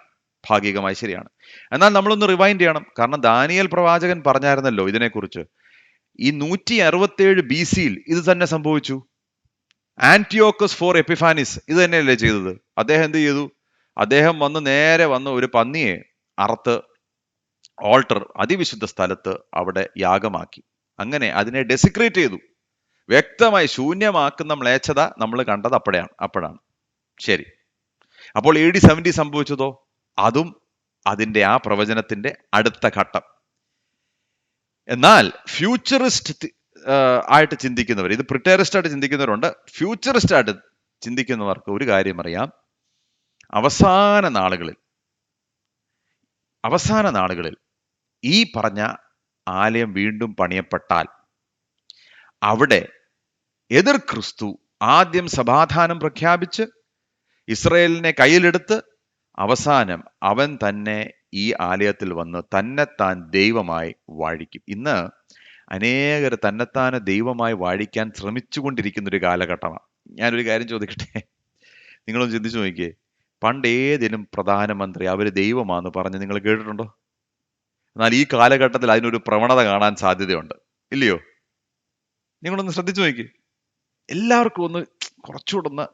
എന്നാൽ നമ്മളൊന്ന് റിവൈൻഡ് ചെയ്യണം. കാരണം ദാനിയേൽ പ്രവാചകൻ പറഞ്ഞായിരുന്നല്ലോ ഇതിനെക്കുറിച്ച്. ഈ 167 BC ഇത് തന്നെ സംഭവിച്ചു. ആന്റിയോക്കസ് 4 എപ്പിഫാനിസ് ഇത് തന്നെയല്ലേ ചെയ്തത്? അദ്ദേഹം എന്ത് ചെയ്തു? അദ്ദേഹം നേരെ വന്ന് ഒരു പന്നിയെ അറുത്ത് ഓൾട്ടർ, അതിവിശുദ്ധ സ്ഥലത്ത് അവിടെ യാഗമാക്കി. അങ്ങനെ അതിനെ ഡെസിക്രേറ്റ് ചെയ്തു. വ്യക്തമായി ശൂന്യമാക്കുന്ന മ്ലേച്ഛത നമ്മൾ കണ്ടത് അപ്പോഴാണ്. ശരി, അപ്പോൾ AD 70 സംഭവിച്ചതോ? അതും അതിൻ്റെ ആ പ്രവചനത്തിന്റെ അടുത്ത ഘട്ടം. എന്നാൽ ഫ്യൂച്ചറിസ്റ്റ് ആയിട്ട് ചിന്തിക്കുന്നവർ, ഇത് പ്രിറ്റേറിസ്റ്റ് ആയിട്ട് ചിന്തിക്കുന്നവരുണ്ട്, ഫ്യൂച്ചറിസ്റ്റ് ആയിട്ട് ചിന്തിക്കുന്നവർക്ക് ഒരു കാര്യം അറിയാം. അവസാന നാളുകളിൽ ഈ പറഞ്ഞ ആലയം വീണ്ടും പണിയപ്പെട്ടാൽ അവിടെ എതിർ ക്രിസ്തു ആദ്യം സമാധാനം പ്രഖ്യാപിച്ച് ഇസ്രായേലിനെ കയ്യിലെടുത്ത് അവസാനം അവൻ തന്നെ ഈ ആലയത്തിൽ വന്ന് തന്നെത്താൻ ദൈവമായി വാഴിക്കും. ഇന്ന് അനേകർ തന്നെത്താനെ ദൈവമായി വാഴിക്കാൻ ശ്രമിച്ചുകൊണ്ടിരിക്കുന്ന ഒരു കാലഘട്ടമാണ്. ഞാനൊരു കാര്യം ചോദിക്കട്ടെ, നിങ്ങളൊന്ന് ചിന്തിച്ചു നോക്കിയേ. പണ്ട് ഏതിനും പ്രധാനമന്ത്രി അവർ ദൈവമാണെന്ന് പറഞ്ഞ് നിങ്ങൾ കേട്ടിട്ടുണ്ടോ? എന്നാൽ ഈ കാലഘട്ടത്തിൽ അതിനൊരു പ്രവണത കാണാൻ സാധ്യതയുണ്ട്, ഇല്ലയോ? നിങ്ങളൊന്ന് ശ്രദ്ധിച്ചു നോക്കി. എല്ലാവർക്കും ഒന്ന് കുറച്ചുകൂടെ ഒന്ന്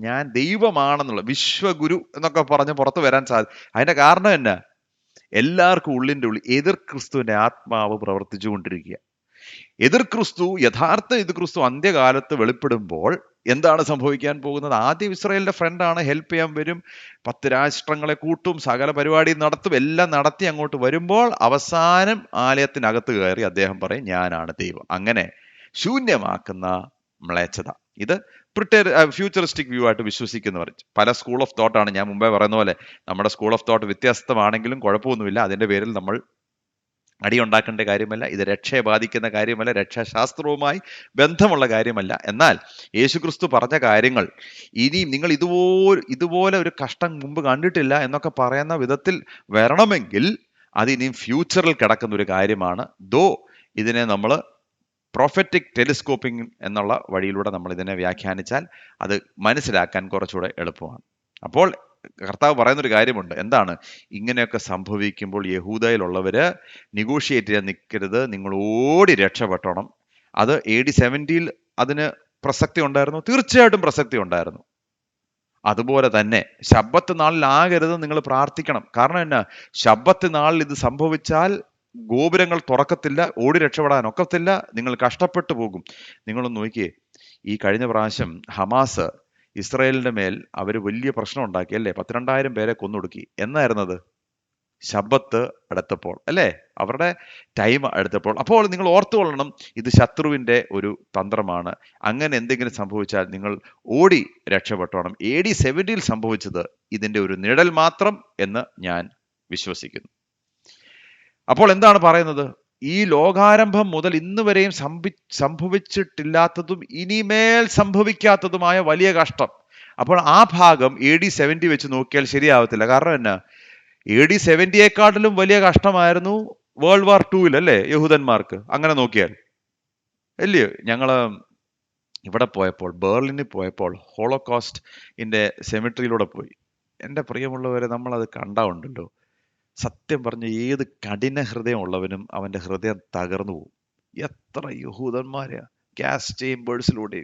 ഞാൻ ദൈവമാണെന്നുള്ള വിശ്വഗുരു എന്നൊക്കെ പറഞ്ഞ് പുറത്ത് വരാൻ അതിന്റെ കാരണം എന്നാ? എല്ലാവർക്കും ഉള്ളിന്റെ ഉള്ളിൽ എതിർ ക്രിസ്തുവിന്റെ ആത്മാവ് പ്രവർത്തിച്ചു കൊണ്ടിരിക്കുക. യഥാർത്ഥ എതിർ ക്രിസ്തു അന്ത്യകാലത്ത് വെളിപ്പെടുമ്പോൾ എന്താണ് സംഭവിക്കാൻ പോകുന്നത്? ആദ്യം ഇസ്രായേലിന്റെ ഫ്രണ്ടാണ്, ഹെൽപ്പ് ചെയ്യാൻ വരും, 10 രാഷ്ട്രങ്ങളെ കൂട്ടും, സകല പരിപാടിയും നടത്തും, എല്ലാം നടത്തി അങ്ങോട്ട് വരുമ്പോൾ അവസാനം ആലയത്തിനകത്ത് കയറി അദ്ദേഹം പറയും ഞാനാണ് ദൈവം. അങ്ങനെ ശൂന്യമാക്കുന്ന മ്ലേച്ഛത. ഇത് ഫ്യൂച്ചറിസ്റ്റിക് വ്യൂ ആയിട്ട് വിശ്വസിക്കുന്നവർ. പല സ്കൂൾ ഓഫ് തോട്ടാണ്. ഞാൻ മുമ്പേ പറയുന്ന പോലെ നമ്മുടെ സ്കൂൾ ഓഫ് തോട്ട് വ്യത്യസ്തമാണെങ്കിലും കുഴപ്പമൊന്നുമില്ല. അതിന്റെ പേരിൽ നമ്മൾ അടിയുണ്ടാക്കേണ്ട കാര്യമല്ല. ഇത് രക്ഷയെ ബാധിക്കുന്ന കാര്യമല്ല, രക്ഷാശാസ്ത്രവുമായി ബന്ധമുള്ള കാര്യമല്ല. എന്നാൽ യേശുക്രിസ്തു പറഞ്ഞ കാര്യങ്ങൾ ഇനി നിങ്ങൾ ഇതുപോലെ ഒരു കഷ്ടം മുമ്പ് കണ്ടിട്ടില്ല എന്നൊക്കെ പറയുന്ന വിധത്തിൽ വരണമെങ്കിൽ അത് ഇനിയും ഫ്യൂച്ചറിൽ കിടക്കുന്ന ഒരു കാര്യമാണ്. ഇതിനെ നമ്മൾ പ്രൊഫറ്റിക് ടെലിസ്കോപ്പിംഗ് എന്നുള്ള വഴിയിലൂടെ നമ്മൾ ഇതിനെ വ്യാഖ്യാനിച്ചാൽ അത് മനസ്സിലാക്കാൻ കുറച്ചുകൂടെ എളുപ്പമാണ്. അപ്പോൾ കർത്താവ് പറയുന്നൊരു കാര്യമുണ്ട്. എന്താണ്? ഇങ്ങനെയൊക്കെ സംഭവിക്കുമ്പോൾ യഹൂദയിലുള്ളവര് നെഗോഷിയേറ്റ് ചെയ്യാൻ നിൽക്കരുത്, നിങ്ങൾ ഓടി രക്ഷപ്പെട്ടണം. അത് AD 70 അതിന് പ്രസക്തി ഉണ്ടായിരുന്നു, തീർച്ചയായിട്ടും പ്രസക്തി ഉണ്ടായിരുന്നു. അതുപോലെ തന്നെ ശബ്ബത്ത് നാളിൽ ആകരുത് നിങ്ങൾ പ്രാർത്ഥിക്കണം. കാരണം എന്നാ? ശബ്ബത്ത് നാളിൽ ഇത് സംഭവിച്ചാൽ ഗോപുരങ്ങൾ തുറക്കത്തില്ല, ഓടി രക്ഷപ്പെടാൻ ഒക്കത്തില്ല, നിങ്ങൾ കഷ്ടപ്പെട്ടു പോകും. നിങ്ങളൊന്ന് നോക്കിയേ, ഈ കഴിഞ്ഞ പ്രാവശ്യം ഹമാസ് ഇസ്രായേലിന്റെ മേൽ അവർ വലിയ പ്രശ്നം ഉണ്ടാക്കി അല്ലേ? 12,000 പേരെ കൊന്നൊടുക്കി. എന്നായിരുന്നത്? ശബ്ബത്ത് അടുത്തപ്പോൾ അല്ലേ? അവരുടെ ടൈം അടുത്തപ്പോൾ. അപ്പോൾ നിങ്ങൾ ഓർത്തുകൊള്ളണം, ഇത് ശത്രുവിന്റെ ഒരു തന്ത്രമാണ്. അങ്ങനെ എന്തെങ്കിലും സംഭവിച്ചാൽ നിങ്ങൾ ഓടി രക്ഷപ്പെട്ടോണം. AD 70 സംഭവിച്ചത് ഇതിന്റെ ഒരു നിഴൽ മാത്രം എന്ന് ഞാൻ വിശ്വസിക്കുന്നു. അപ്പോൾ എന്താണ് പറയുന്നത്? ഈ ലോകാരംഭം മുതൽ ഇന്ന് വരെയും സംഭവിച്ചിട്ടില്ലാത്തതും ഇനിമേൽ സംഭവിക്കാത്തതുമായ വലിയ കഷ്ടം. അപ്പോൾ ആ ഭാഗം AD 70 വെച്ച് നോക്കിയാൽ ശരിയാവത്തില്ല. കാരണം എന്നാ? AD 70യെക്കാട്ടിലും വലിയ കഷ്ടമായിരുന്നു World War II അല്ലേ യഹൂദന്മാർക്ക്, അങ്ങനെ നോക്കിയാൽ. അല്ലയോ? ഞങ്ങള് ഇവിടെ പോയപ്പോൾ, ബെർലിനിൽ പോയപ്പോൾ, ഹോളോകോസ്റ്റിന്റെ സെമിട്രിയിലൂടെ പോയി. എൻ്റെ പ്രിയമുള്ളവരെ, നമ്മളത് കണ്ടാവുണ്ടല്ലോ, സത്യം പറഞ്ഞ ഏത് കഠിന ഹൃദയം ഉള്ളവനും അവന്റെ ഹൃദയം തകർന്നു പോകും. എത്ര യഹൂദന്മാരെയാ ഗ്യാസ് ചേമ്പേഴ്സിലൂടെ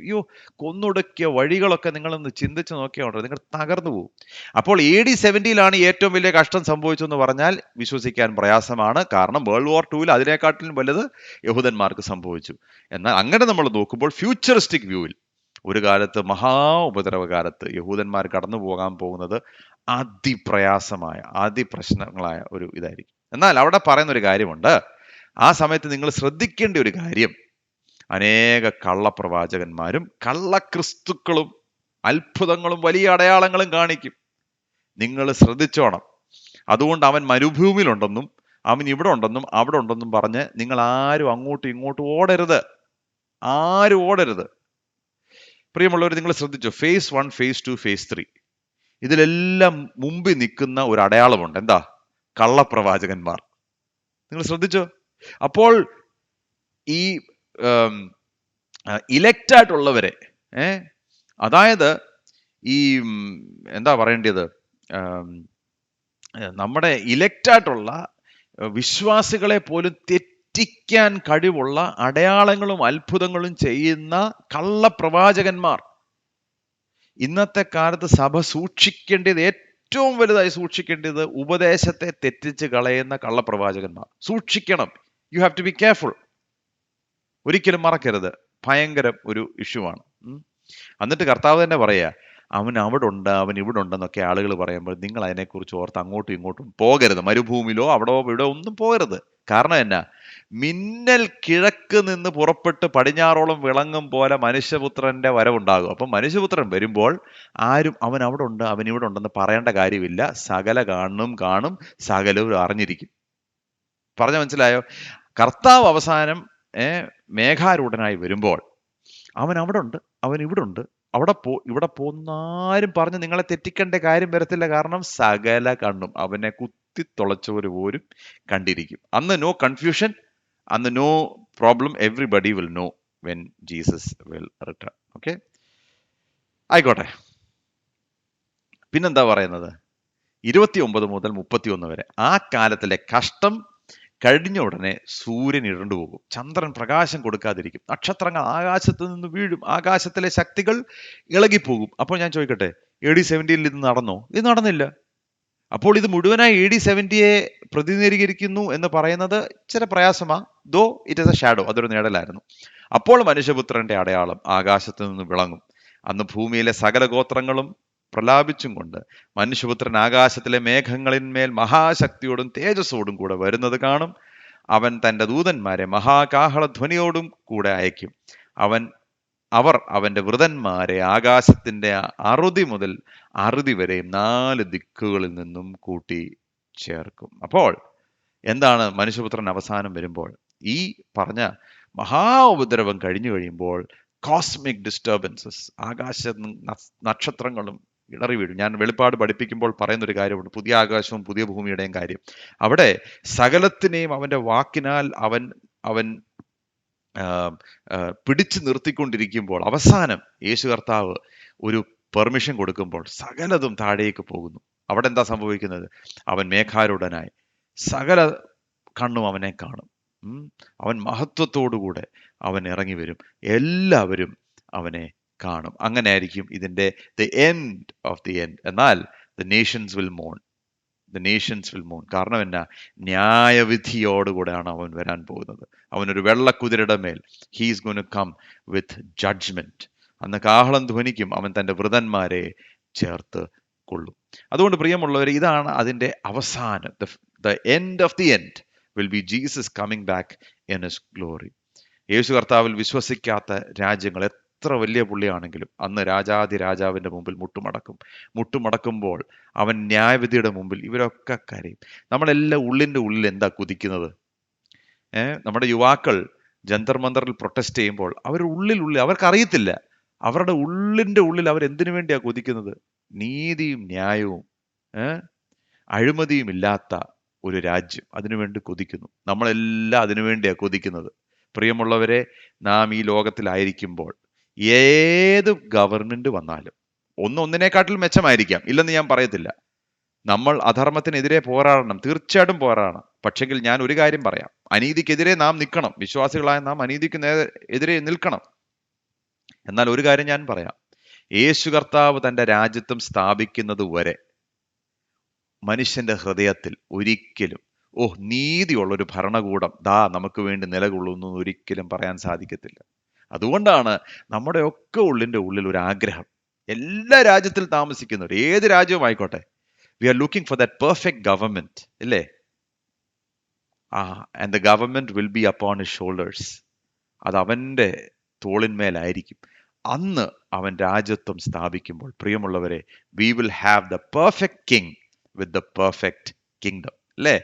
കൊന്നൊടുക്കിയ വഴികളൊക്കെ നിങ്ങളൊന്ന് ചിന്തിച്ച് നോക്കിയാൽ നിങ്ങൾ തകർന്നു പോകും. അപ്പോൾ AD 70 ഏറ്റവും വലിയ കഷ്ടം സംഭവിച്ചെന്ന് പറഞ്ഞാൽ വിശ്വസിക്കാൻ പ്രയാസമാണ്. കാരണം World War II അതിനെക്കാട്ടിലും വലുത് യഹൂദന്മാർക്ക് സംഭവിച്ചു. എന്നാൽ അങ്ങനെ നമ്മൾ നോക്കുമ്പോൾ ഫ്യൂച്ചറിസ്റ്റിക് വ്യൂവിൽ ഒരു കാലത്ത് മഹാ ഉപദ്രവകാലത്ത് യഹൂദന്മാർ കടന്നു പോകാൻ പോകുന്നത് അതിപ്രയാസമായ അതിപ്രശ്നങ്ങളായ ഒരു ഇതായിരിക്കും. എന്നാൽ അവിടെ പറയുന്ന ഒരു കാര്യമുണ്ട്. ആ സമയത്ത് നിങ്ങൾ ശ്രദ്ധിക്കേണ്ട ഒരു കാര്യം, അനേക കള്ളപ്രവാചകന്മാരും കള്ളക്രിസ്തുക്കളും അത്ഭുതങ്ങളും വലിയ അടയാളങ്ങളും കാണിക്കും. നിങ്ങൾ ശ്രദ്ധിച്ചോണം. അതുകൊണ്ട് അവൻ മരുഭൂമിയിലുണ്ടെന്നും അവൻ ഇവിടെ ഉണ്ടെന്നും അവിടെ ഉണ്ടെന്നും പറഞ്ഞ് നിങ്ങൾ ആരും അങ്ങോട്ടും ഇങ്ങോട്ടും ഓടരുത്. ആരും ഓടരുത്. പ്രിയമുള്ളവർ, നിങ്ങൾ ശ്രദ്ധിച്ചോ? phase 1, phase 2, phase 3 ഇതിലെല്ലാം മുമ്പിൽ നിൽക്കുന്ന ഒരു അടയാളമുണ്ട്. എന്താ? കള്ളപ്രവാചകന്മാർ. നിങ്ങൾ ശ്രദ്ധിച്ചോ? അപ്പോൾ ഈ ഇലക്റ്റായിട്ടുള്ളവരെ, അതായത് ഈ എന്താ പറയേണ്ടത്, നമ്മുടെ ഇലക്റ്റായിട്ടുള്ള വിശ്വാസികളെ പോലും തെറ്റിക്കാൻ കഴിവുള്ള അടയാളങ്ങളും അത്ഭുതങ്ങളും ചെയ്യുന്ന കള്ളപ്രവാചകന്മാർ. ഇന്നത്തെ കാലത്ത് സഭ സൂക്ഷിക്കേണ്ടത്, ഏറ്റവും വലുതായി സൂക്ഷിക്കേണ്ടത്, ഉപദേശത്തെ തെറ്റിച്ച് കളയുന്ന കള്ളപ്രവാചകന്മാർ. സൂക്ഷിക്കണം. You have to be careful. ഒരിക്കലും മറക്കരുത്. ഭയങ്കര ഒരു ഇഷ്യൂ ആണ്. എന്നിട്ട് കർത്താവ് തന്നെ പറയാ, അവൻ അവിടെ ഉണ്ട്, അവൻ ഇവിടെ ഉണ്ടെന്നൊക്കെ ആളുകൾ പറയുമ്പോൾ നിങ്ങൾ അതിനെക്കുറിച്ച് ഓർത്ത് അങ്ങോട്ടും ഇങ്ങോട്ടും പോകരുത്. മരുഭൂമിയിലോ അവിടോ ഇവിടെ ഒന്നും പോകരുത്. കാരണം എന്നാ? മിന്നൽ കിഴക്ക് നിന്ന് പുറപ്പെട്ട് പടിഞ്ഞാറോളം വിളങ്ങും പോലെ മനുഷ്യപുത്രന്റെ വരവുണ്ടാകും. അപ്പം മനുഷ്യപുത്രൻ വരുമ്പോൾ ആരും അവൻ അവിടെ ഉണ്ട്, അവൻ ഇവിടെ ഉണ്ടെന്ന് പറയേണ്ട കാര്യമില്ല. സകല കാണും, സകലവും അറിഞ്ഞിരിക്കും. പറഞ്ഞ മനസ്സിലായോ? കർത്താവ് അവസാനം മേഘാരൂഢനായി വരുമ്പോൾ അവൻ അവിടെ ഉണ്ട്, അവൻ ഇവിടെ ഉണ്ട്, ഇവിടെ പോന്നാരും പറഞ്ഞ് നിങ്ങളെ തെറ്റിക്കേണ്ട കാര്യം വരത്തില്ല. കാരണം സകല കണ്ണും അവനെ കുത്തിത്തുളച്ചവർ പോലും കണ്ടിരിക്കും. അന്ന് നോ കൺഫ്യൂഷൻ, അന്ന് no problem. Everybody will know when Jesus will return. Okay, ആയിക്കോട്ടെ. പിന്നെന്താ പറയുന്നത്? 29 മുതൽ 31 വരെ ആ കാലത്തിലെ കഷ്ടം കഴിഞ്ഞ ഉടനെ സൂര്യൻ ഇരുണ്ടു പോകും, ചന്ദ്രൻ പ്രകാശം കൊടുക്കാതിരിക്കും, നക്ഷത്രങ്ങൾ ആകാശത്ത് നിന്ന് വീഴും, ആകാശത്തിലെ ശക്തികൾ ഇളകിപ്പോകും. അപ്പോൾ ഞാൻ ചോദിക്കട്ടെ, AD 70 ഇത് നടന്നോ? ഇത് നടന്നില്ല. അപ്പോൾ ഇത് മുഴുവനായി AD 70 പ്രതിനിധീകരിക്കുന്നു എന്ന് പറയുന്നത് ചില പ്രയാസമാ. Though it is a shadow, അതൊരു നിഴലായിരുന്നു. അപ്പോൾ മനുഷ്യപുത്രന്റെ അടയാളം ആകാശത്ത് നിന്ന് വിളങ്ങും. അന്ന് ഭൂമിയിലെ സകല ഗോത്രങ്ങളും പ്രലാപിച്ചും കൊണ്ട് മനുഷ്യപുത്രൻ ആകാശത്തിലെ മേഘങ്ങളിന്മേൽ മഹാശക്തിയോടും തേജസ്സോടും കൂടെ വരുന്നത് കാണും. അവൻ തന്റെ ദൂതന്മാരെ മഹാകാഹളധ്വനിയോടും കൂടെ അയക്കും. അവർ അവന്റെ വൃതന്മാരെ ആകാശത്തിന്റെ അറുതി മുതൽ അറുതി വരെയും 4 ദിക്കുകളിൽ നിന്നും കൂട്ടി ചേർക്കും. അപ്പോൾ എന്താണ് മനുഷ്യപുത്രൻ അവസാനം വരുമ്പോൾ? ഈ പറഞ്ഞ മഹാ ഉപദ്രവം കഴിഞ്ഞു കഴിയുമ്പോൾ കോസ്മിക് ഡിസ്റ്റർബൻസസ്, ആകാശ നക്ഷത്രങ്ങളും ഇടറി വീഴും. ഞാൻ വെളിപ്പാട് പഠിപ്പിക്കുമ്പോൾ പറയുന്ന ഒരു കാര്യമുണ്ട്, പുതിയ ആകാശവും പുതിയ ഭൂമിയുടെയും കാര്യം. അവിടെ സകലത്തിനെയും അവന്റെ വാക്കിനാൽ അവൻ പിടിച്ചു നിർത്തിക്കൊണ്ടിരിക്കുമ്പോൾ അവസാനം യേശു കർത്താവ് ഒരു പെർമിഷൻ കൊടുക്കുമ്പോൾ സകലതും താഴേക്ക് പോകുന്നു. അവിടെ എന്താ സംഭവിക്കുന്നത്? അവൻ മേഘാരൂഢനായി, സകല കണ്ണും അവനെ കാണും. അവൻ മഹത്വത്തോടുകൂടെ അവൻ ഇറങ്ങി വരും, എല്ലാവരും അവനെ കാണും. അങ്ങനെ ആയിരിക്കും ഇതിന്റെ the end of the end. എന്നാൽ ദ നേഷൻസ് വിൽ മോൺ, കാരണം എന്നാ? ന്യായവിധിയോടുകൂടെയാണ് അവൻ വരാൻ പോകുന്നത്. അവനൊരു വെള്ളക്കുതിരയുടെ മേൽ, he's going to come with judgement. അന്ന് കാഹളം ധ്വനിക്കും, അവൻ തന്റെ വൃതന്മാരെ ചേർത്ത് കൊള്ളും. അതുകൊണ്ട് പ്രിയമുള്ളവർ, ഇതാണ് അതിന്റെ അവസാനം. The end of the end will be Jesus coming back in his glory. യേശു കർത്താവിൽ വിശ്വസിക്കാത്ത രാജ്യങ്ങൾ എത്ര വലിയ പുള്ളിയാണെങ്കിലും അന്ന് രാജാതി രാജാവിന്റെ മുമ്പിൽ മുട്ടുമടക്കുമ്പോൾ അവൻ ന്യായവിധിയുടെ മുമ്പിൽ ഇവരൊക്കെ കരയും. നമ്മളെല്ലാം ഉള്ളിന്റെ ഉള്ളിൽ എന്താ കുതിക്കുന്നത്? നമ്മുടെ യുവാക്കൾ ജന്തർ മന്ദറിൽ പ്രൊട്ടസ്റ്റ് ചെയ്യുമ്പോൾ ഉള്ളിൽ അവർക്കറിയത്തില്ല, അവരുടെ ഉള്ളിന്റെ ഉള്ളിൽ അവരെന്തിനു വേണ്ടിയാ കൊതിക്കുന്നത്? നീതിയും ന്യായവും അഴിമതിയും ഇല്ലാത്ത ഒരു രാജ്യം, അതിനുവേണ്ടി കൊതിക്കുന്നു. നമ്മളെല്ലാം അതിനുവേണ്ടിയാ കൊതിക്കുന്നത്. പ്രിയമുള്ളവരെ, നാം ഈ ലോകത്തിലായിരിക്കുമ്പോൾ ഏത് ഗവൺമെന്റ് വന്നാലും ഒന്നിനെക്കാട്ടിൽ മെച്ചമായിരിക്കാം, ഇല്ലെന്ന് ഞാൻ പറയത്തില്ല. നമ്മൾ അധർമ്മത്തിനെതിരെ പോരാടണം, തീർച്ചയായിട്ടും പോരാടണം. പക്ഷെങ്കിൽ ഞാൻ ഒരു കാര്യം പറയാം, അനീതിക്കെതിരെ നാം നിൽക്കണം. വിശ്വാസികളായ നാം അനീതിക്ക് എതിരെ നിൽക്കണം. എന്നാൽ ഒരു കാര്യം ഞാൻ പറയാം, യേശു കർത്താവ് തന്റെ രാജ്യത്വം സ്ഥാപിക്കുന്നത് വരെ മനുഷ്യന്റെ ഹൃദയത്തിൽ ഒരിക്കലും നീതിയുള്ളൊരു ഭരണകൂടം നമുക്ക് വേണ്ടി നിലകൊള്ളുന്നു ഒരിക്കലും പറയാൻ സാധിക്കത്തില്ല. അതുകൊണ്ടാണ് നമ്മുടെ ഒക്കെ ഉള്ളിന്റെ ഉള്ളിൽ ഒരു ആഗ്രഹം, എല്ലാ രാജ്യത്തിൽ താമസിക്കുന്നവർ, ഏത് രാജ്യവും ആയിക്കോട്ടെ, we are looking for that perfect government, ഇല്ലേ? And the government will be upon his shoulders. അത് അവന്റെ തോളിന്മേലായിരിക്കും. അന്ന് അവൻ രാജ്യത്വം സ്ഥാപിക്കുമ്പോൾ പ്രിയമുള്ളവരെ, we will have the perfect king with the perfect kingdom, അല്ലേ?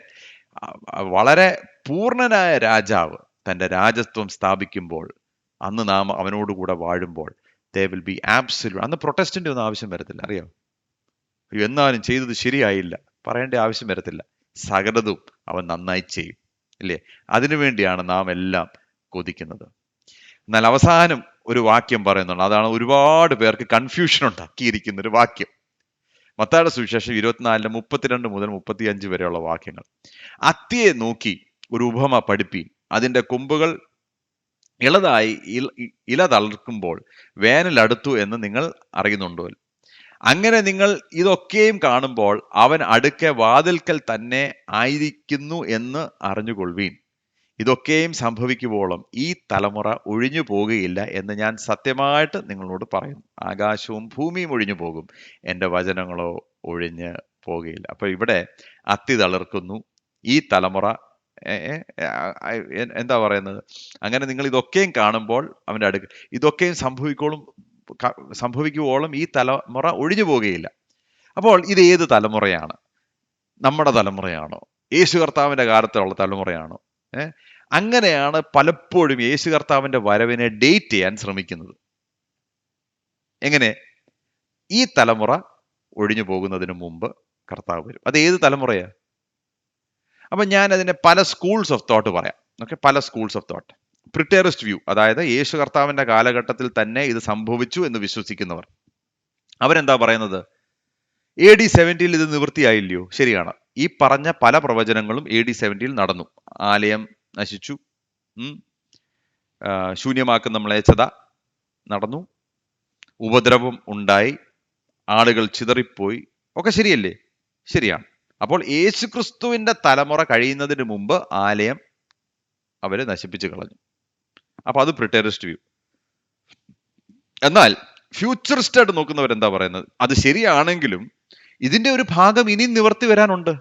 വളരെ പൂർണ്ണനായ രാജാവ് തന്റെ രാജ്യത്വം സ്ഥാപിക്കുമ്പോൾ അന്ന് നാം അവനോടുകൂടെ വാഴുമ്പോൾ ദേ വിൽ ബി ആബ്സല്യൂട്ട്. അന്ന് പ്രൊട്ടസ്റ്റിന്റെ ഒന്നും ആവശ്യം വരത്തില്ല. അറിയാം, എന്നാലും ചെയ്തത് ശരിയായില്ല പറയേണ്ട ആവശ്യം വരത്തില്ല. സകലതും അവൻ നന്നായി ചെയ്യും, ഇല്ലേ? അതിനുവേണ്ടിയാണ് നാം എല്ലാം കൊതിക്കുന്നത്. എന്നാൽ അവസാനം ഒരു വാക്യം പറയുന്നുണ്ട്, അതാണ് ഒരുപാട് പേർക്ക് കൺഫ്യൂഷൻ ഉണ്ടാക്കിയിരിക്കുന്ന ഒരു വാക്യം. മത്തായിയുടെ സുവിശേഷം 24:32 മുതൽ 35 വരെയുള്ള വാക്യങ്ങൾ. അത്തിയെ നോക്കി ഒരു ഉപമ പഠിപ്പീൻ, അതിന്റെ കൊമ്പുകൾ ഇളതായി ഇല തളിർക്കുമ്പോൾ വേനൽ അടുത്തു എന്ന് നിങ്ങൾ അറിയുന്നുണ്ടോ? അങ്ങനെ നിങ്ങൾ ഇതൊക്കെയും കാണുമ്പോൾ അവൻ അടുക്കെ വാതിൽക്കൽ തന്നെ ആയിരിക്കുന്നു എന്ന് അറിഞ്ഞുകൊള്ളുവീൻ. ഇതൊക്കെയും സംഭവിക്കുവോളം ഈ തലമുറ ഒഴിഞ്ഞു പോകുകയില്ല എന്ന് ഞാൻ സത്യമായിട്ട് നിങ്ങളോട് പറയുന്നു. ആകാശവും ഭൂമിയും ഒഴിഞ്ഞു പോകും, എൻ്റെ വചനങ്ങളോ ഒഴിഞ്ഞ് പോകുകയില്ല. അപ്പൊ ഇവിടെ അത്തി തളിർക്കുന്നു, ഈ തലമുറ എന്താ പറയുന്നത്? അങ്ങനെ നിങ്ങൾ ഇതൊക്കെയും കാണുമ്പോൾ അവൻ്റെ അടുക്ക് ഇതൊക്കെയും സംഭവിക്കുവോളം ഈ തലമുറ ഒഴിഞ്ഞു പോകുകയില്ല. അപ്പോൾ ഇത് ഏത് തലമുറയാണ്? നമ്മുടെ തലമുറയാണോ? യേശു കർത്താവിന്റെ കാലത്തുള്ള തലമുറയാണോ? അങ്ങനെയാണ് പലപ്പോഴും യേശു കർത്താവിന്റെ വരവിനെ ഡേറ്റ് ചെയ്യാൻ ശ്രമിക്കുന്നത്. എങ്ങനെ? ഈ തലമുറ ഒഴിഞ്ഞു പോകുന്നതിന് മുമ്പ് കർത്താവ് വരും. അത് ഏത് തലമുറയാ? അപ്പൊ ഞാൻ അതിനെ പല സ്കൂൾസ് ഓഫ് തോട്ട് പറയാം. പല സ്കൂൾസ് ഓഫ് തോട്ട്. പ്രിറ്റേറിസ്റ്റ് വ്യൂ, അതായത് യേശു കർത്താവിന്റെ കാലഘട്ടത്തിൽ തന്നെ ഇത് സംഭവിച്ചു എന്ന് വിശ്വസിക്കുന്നവർ, അവരെന്താ പറയുന്നത്? AD 70 ഇത് നിവൃത്തിയായില്ലയോ? ശരിയാണ്. ഈ പറഞ്ഞ പല പ്രവചനങ്ങളും AD 70 നടന്നു. ആലയം നശിച്ചു, ഉം, ശൂന്യമാക്കുന്ന മ്ലേച്ഛത നടന്നു, ഉപദ്രവം ഉണ്ടായി, ആളുകൾ ചിതറിപ്പോയി, ഒക്കെ ശരിയല്ലേ? ശരിയാണ്. അപ്പോൾ യേശുക്രിസ്തുവിന്റെ തലമുറ കഴിയുന്നതിന് മുമ്പ് ആലയം അവര് നശിപ്പിച്ചു കളഞ്ഞു. അപ്പൊ അത് പ്രിറ്റേറിസ്റ്റ് വ്യൂ. എന്നാൽ ഫ്യൂച്ചറിസ്റ്റ് ആയിട്ട് നോക്കുന്നവരെന്താ പറയുന്നത്? അത് ശരിയാണെങ്കിലും ഇതിന്റെ ഒരു ഭാഗം ഇനി നിവർത്തി വരാനുണ്ട്.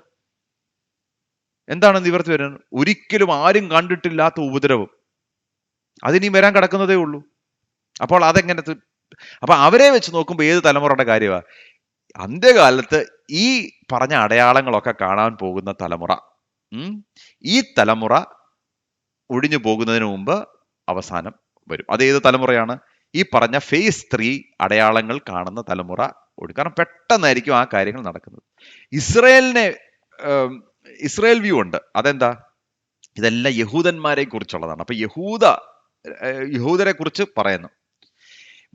എന്താണ് നിവർത്തി വരാൻ? ഒരിക്കലും ആരും കണ്ടിട്ടില്ലാത്ത ഉപദ്രവം അതിനി വരാൻ കിടക്കുന്നതേ ഉള്ളൂ. അപ്പോൾ അതെങ്ങനെ? അപ്പൊ അവരെ വെച്ച് നോക്കുമ്പോൾ ഏത് തലമുറയുടെ കാര്യമാണ്? അന്ത്യകാലത്ത് ഈ പറഞ്ഞ അടയാളങ്ങളൊക്കെ കാണാൻ പോകുന്ന തലമുറ. ഈ തലമുറ ഒഴിഞ്ഞു പോകുന്നതിന് മുമ്പ് അവസാനം വരും. അത് ഏത് തലമുറയാണ്? ഈ പറഞ്ഞ ഫേസ് 3 അടയാളങ്ങൾ കാണുന്ന തലമുറ. കാരണം പെട്ടെന്നായിരിക്കും ആ കാര്യങ്ങൾ നടക്കുന്നത്. ഇസ്രായേൽ വ്യൂ ഉണ്ട്. അതെന്താ? ഇതെല്ലാം യഹൂദന്മാരെ കുറിച്ചുള്ളതാണ്. അപ്പൊ യഹൂദരെ കുറിച്ച് പറയുന്നു.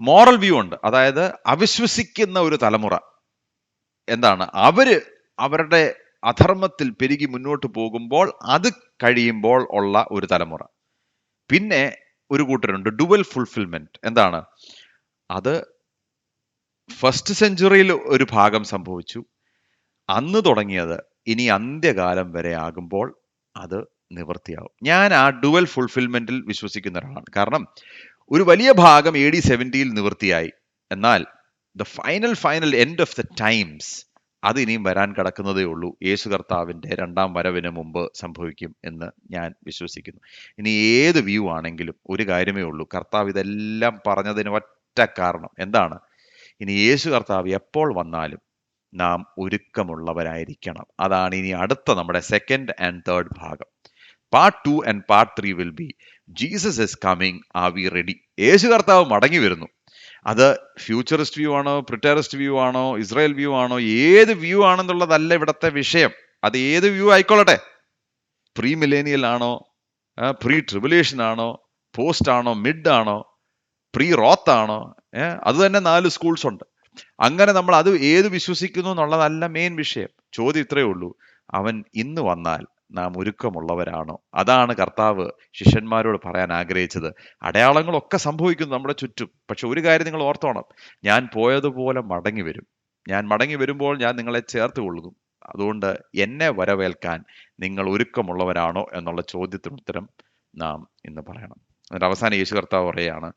മോറൽ വ്യൂ ഉണ്ട്. അതായത് അവിശ്വസിക്കുന്ന ഒരു തലമുറ. എന്താണ്? അവരുടെ അധർമ്മത്തിൽ പെരുകി മുന്നോട്ട് പോകുമ്പോൾ അത് കഴിയുമ്പോൾ ഉള്ള ഒരു തലമുറ. പിന്നെ ഒരു കൂട്ടരുണ്ട് ഡുവൽ ഫുൾഫിൽമെന്റ്. എന്താണ് അത്? ഫസ്റ്റ് സെഞ്ചുറിയിൽ ഒരു ഭാഗം സംഭവിച്ചു, അന്ന് തുടങ്ങിയത് ഇനി അന്ത്യകാലം വരെ ആകുമ്പോൾ അത് നിവൃത്തിയാവും. ഞാൻ ആ ഡുവൽ ഫുൾഫിൽമെന്റിൽ വിശ്വസിക്കുന്ന ഒരാളാണ്. കാരണം ഒരു വലിയ ഭാഗം AD 70 നിവൃത്തിയായി. എന്നാൽ the final end of the times അത് ഇനിയും വരാൻ കിടക്കുന്നതേ ഉള്ളൂ. യേശു കർത്താവിന്റെ 2ാം വരവിന് മുമ്പ് സംഭവിക്കും എന്ന് ഞാൻ വിശ്വസിക്കുന്നു. ഇനി ഏത് വ്യൂ ആണെങ്കിലും ഒരു കാര്യമേ ഉള്ളൂ. കർത്താവ് ഇതെല്ലാം പറഞ്ഞതിന് ഒറ്റ കാരണം എന്താണ്? ഇനി യേശു കർത്താവ് എപ്പോൾ വന്നാലും നാം ഒരുക്കമുള്ളവരായിരിക്കണം. അതാണ് ഇനി അടുത്ത നമ്മുടെ 2nd and 3rd ഭാഗം. Part 2 and part 3 will be Jesus is coming, are we ready? യേശു കർത്താവ് മടങ്ങി വരുന്നു. അത് ഫ്യൂച്ചറിസ്റ്റ് വ്യൂ ആണോ, പ്രിറ്റേറിസ്റ്റ് വ്യൂ ആണോ, ഇസ്രായേൽ വ്യൂ ആണോ, ഏത് വ്യൂ ആണെന്നുള്ളതല്ല ഇവിടുത്തെ വിഷയം. അത് ഏത് വ്യൂ ആയിക്കൊള്ളട്ടെ. പ്രീ മിലേനിയൽ ആണോ, പ്രീ ട്രിബുലേഷൻ ആണോ, പോസ്റ്റ് ആണോ, മിഡ് ആണോ, പ്രീ റോത്ത് ആണോ, അത് തന്നെ 4 സ്കൂൾസ് ഉണ്ട്. അങ്ങനെ നമ്മൾ അത് ഏത് വിശ്വസിക്കുന്നു എന്നുള്ളതല്ല മെയിൻ വിഷയം. ചോദ്യം ഇത്രയേ ഉള്ളൂ, അവൻ ഇന്ന് വന്നാൽ നാം ഒരുക്കമുള്ളവരാണോ? അതാണ് കർത്താവ് ശിഷ്യന്മാരോട് പറയാൻ ആഗ്രഹിച്ചത്. അടയാളങ്ങളൊക്കെ സംഭവിക്കുന്നു നമ്മുടെ ചുറ്റും. പക്ഷെ ഒരു കാര്യം നിങ്ങൾ ഓർത്തോണം, ഞാൻ പോയതുപോലെ മടങ്ങി വരും. ഞാൻ മടങ്ങി വരുമ്പോൾ ഞാൻ നിങ്ങളെ ചേർത്ത് കൊള്ളുന്നു. അതുകൊണ്ട് എന്നെ വരവേൽക്കാൻ നിങ്ങൾ ഒരുക്കമുള്ളവരാണോ എന്നുള്ള ചോദ്യത്തിന് ഉത്തരം നാം ഇന്ന് പറയണം. എന്നിട്ട് അവസാനം യേശു കർത്താവ് പറയുകയാണ്,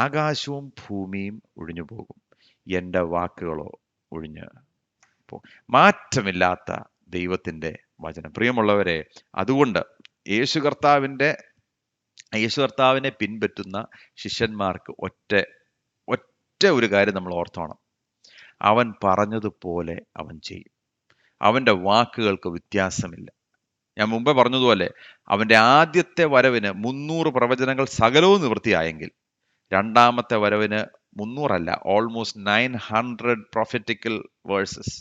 ആകാശവും ഭൂമിയും ഒഴിഞ്ഞു പോകും, എൻ്റെ വാക്കുകളോ ഒഴിഞ്ഞ് പോകും. മാറ്റമില്ലാത്ത ദൈവത്തിൻ്റെ വചനം. പ്രിയമുള്ളവരെ, അതുകൊണ്ട് യേശു കർത്താവിനെ പിൻപറ്റുന്ന ശിഷ്യന്മാർക്ക് ഒറ്റ ഒരു കാര്യം നമ്മൾ ഓർത്തോണം, അവൻ പറഞ്ഞതുപോലെ അവൻ ചെയ്യും. അവൻ്റെ വാക്കുകൾക്ക് വ്യത്യാസമില്ല. ഞാൻ മുമ്പേ പറഞ്ഞതുപോലെ അവൻ്റെ ആദ്യത്തെ വരവിന് 300 പ്രവചനങ്ങൾ സകലവും നിവൃത്തിയായെങ്കിൽ 2ാമത്തെ വരവിന് 300 അല്ല, ഓൾമോസ്റ്റ് 900 പ്രൊഫറ്റിക്കൽ വേഴ്സസ്,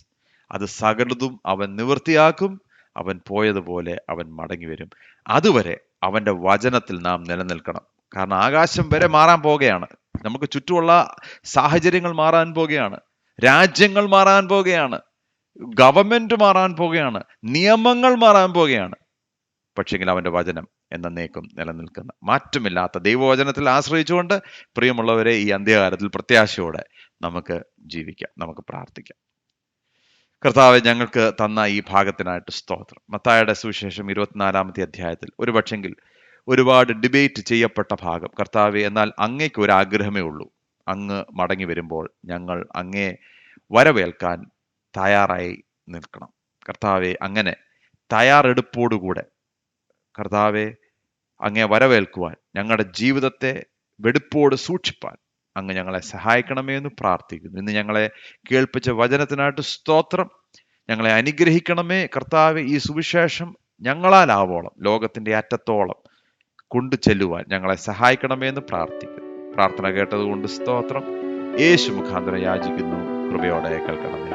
അത് സകലതും അവൻ നിവൃത്തിയാക്കും. അവൻ പോയതുപോലെ അവൻ മടങ്ങി വരും. അതുവരെ അവൻ്റെ വചനത്തിൽ നാം നിലനിൽക്കണം. കാരണം ആകാശം വരെ മാറാൻ പോകുകയാണ്. നമുക്ക് ചുറ്റുമുള്ള സാഹചര്യങ്ങൾ മാറാൻ പോകുകയാണ്, രാജ്യങ്ങൾ മാറാൻ പോകുകയാണ്, ഗവൺമെന്റ് മാറാൻ പോകുകയാണ്, നിയമങ്ങൾ മാറാൻ പോകുകയാണ്. പക്ഷെങ്കിൽ അവൻ്റെ വചനം എന്നേക്കും നിലനിൽക്കുന്ന മാറ്റമില്ലാത്ത ദൈവവചനത്തിൽ ആശ്രയിച്ചുകൊണ്ട് പ്രിയമുള്ളവരെ, ഈ അന്ത്യകാലത്തിൽ പ്രത്യാശയോടെ നമുക്ക് ജീവിക്കാം, നമുക്ക് പ്രാർത്ഥിക്കാം. കർത്താവെ, ഞങ്ങൾക്ക് തന്ന ഈ ഭാഗത്തിനായിട്ട് സ്തോത്രം. മത്തായിയുടെ സുവിശേഷം 24-ാമത്തെ അധ്യായത്തിൽ ഒരുപക്ഷെങ്കിൽ ഒരുപാട് ഡിബേറ്റ് ചെയ്യപ്പെട്ട ഭാഗം കർത്താവെ, എന്നാൽ അങ്ങേക്ക് ഒരു ആഗ്രഹമേ ഉള്ളൂ, അങ്ങ് മടങ്ങി വരുമ്പോൾ ഞങ്ങൾ അങ്ങേ വരവേൽക്കാൻ തയ്യാറായി നിൽക്കണം. കർത്താവെ, അങ്ങനെ തയ്യാറെടുപ്പോടുകൂടെ കർത്താവെ അങ്ങേ വരവേൽക്കുവാൻ, ഞങ്ങളുടെ ജീവിതത്തെ വെടിപ്പോട് സൂക്ഷിപ്പാൻ അങ്ങ് ഞങ്ങളെ സഹായിക്കണമേ എന്ന് പ്രാർത്ഥിക്കുന്നു. ഇന്ന് ഞങ്ങളെ കേൾപ്പിച്ച വചനത്തിനായിട്ട് സ്തോത്രം. ഞങ്ങളെ അനുഗ്രഹിക്കണമേ കർത്താവെ. ഈ സുവിശേഷം ഞങ്ങളാലാവോളം ലോകത്തിൻ്റെ അറ്റത്തോളം കൊണ്ടു ചെല്ലുവാൻ ഞങ്ങളെ സഹായിക്കണമേ എന്ന് പ്രാർത്ഥിക്കുന്നു. പ്രാർത്ഥന കേട്ടതുകൊണ്ട് സ്തോത്രം. യേശു മുഖാന്തരം യാചിക്കുന്നു, കൃപയോടെ കേൾക്കണമേ.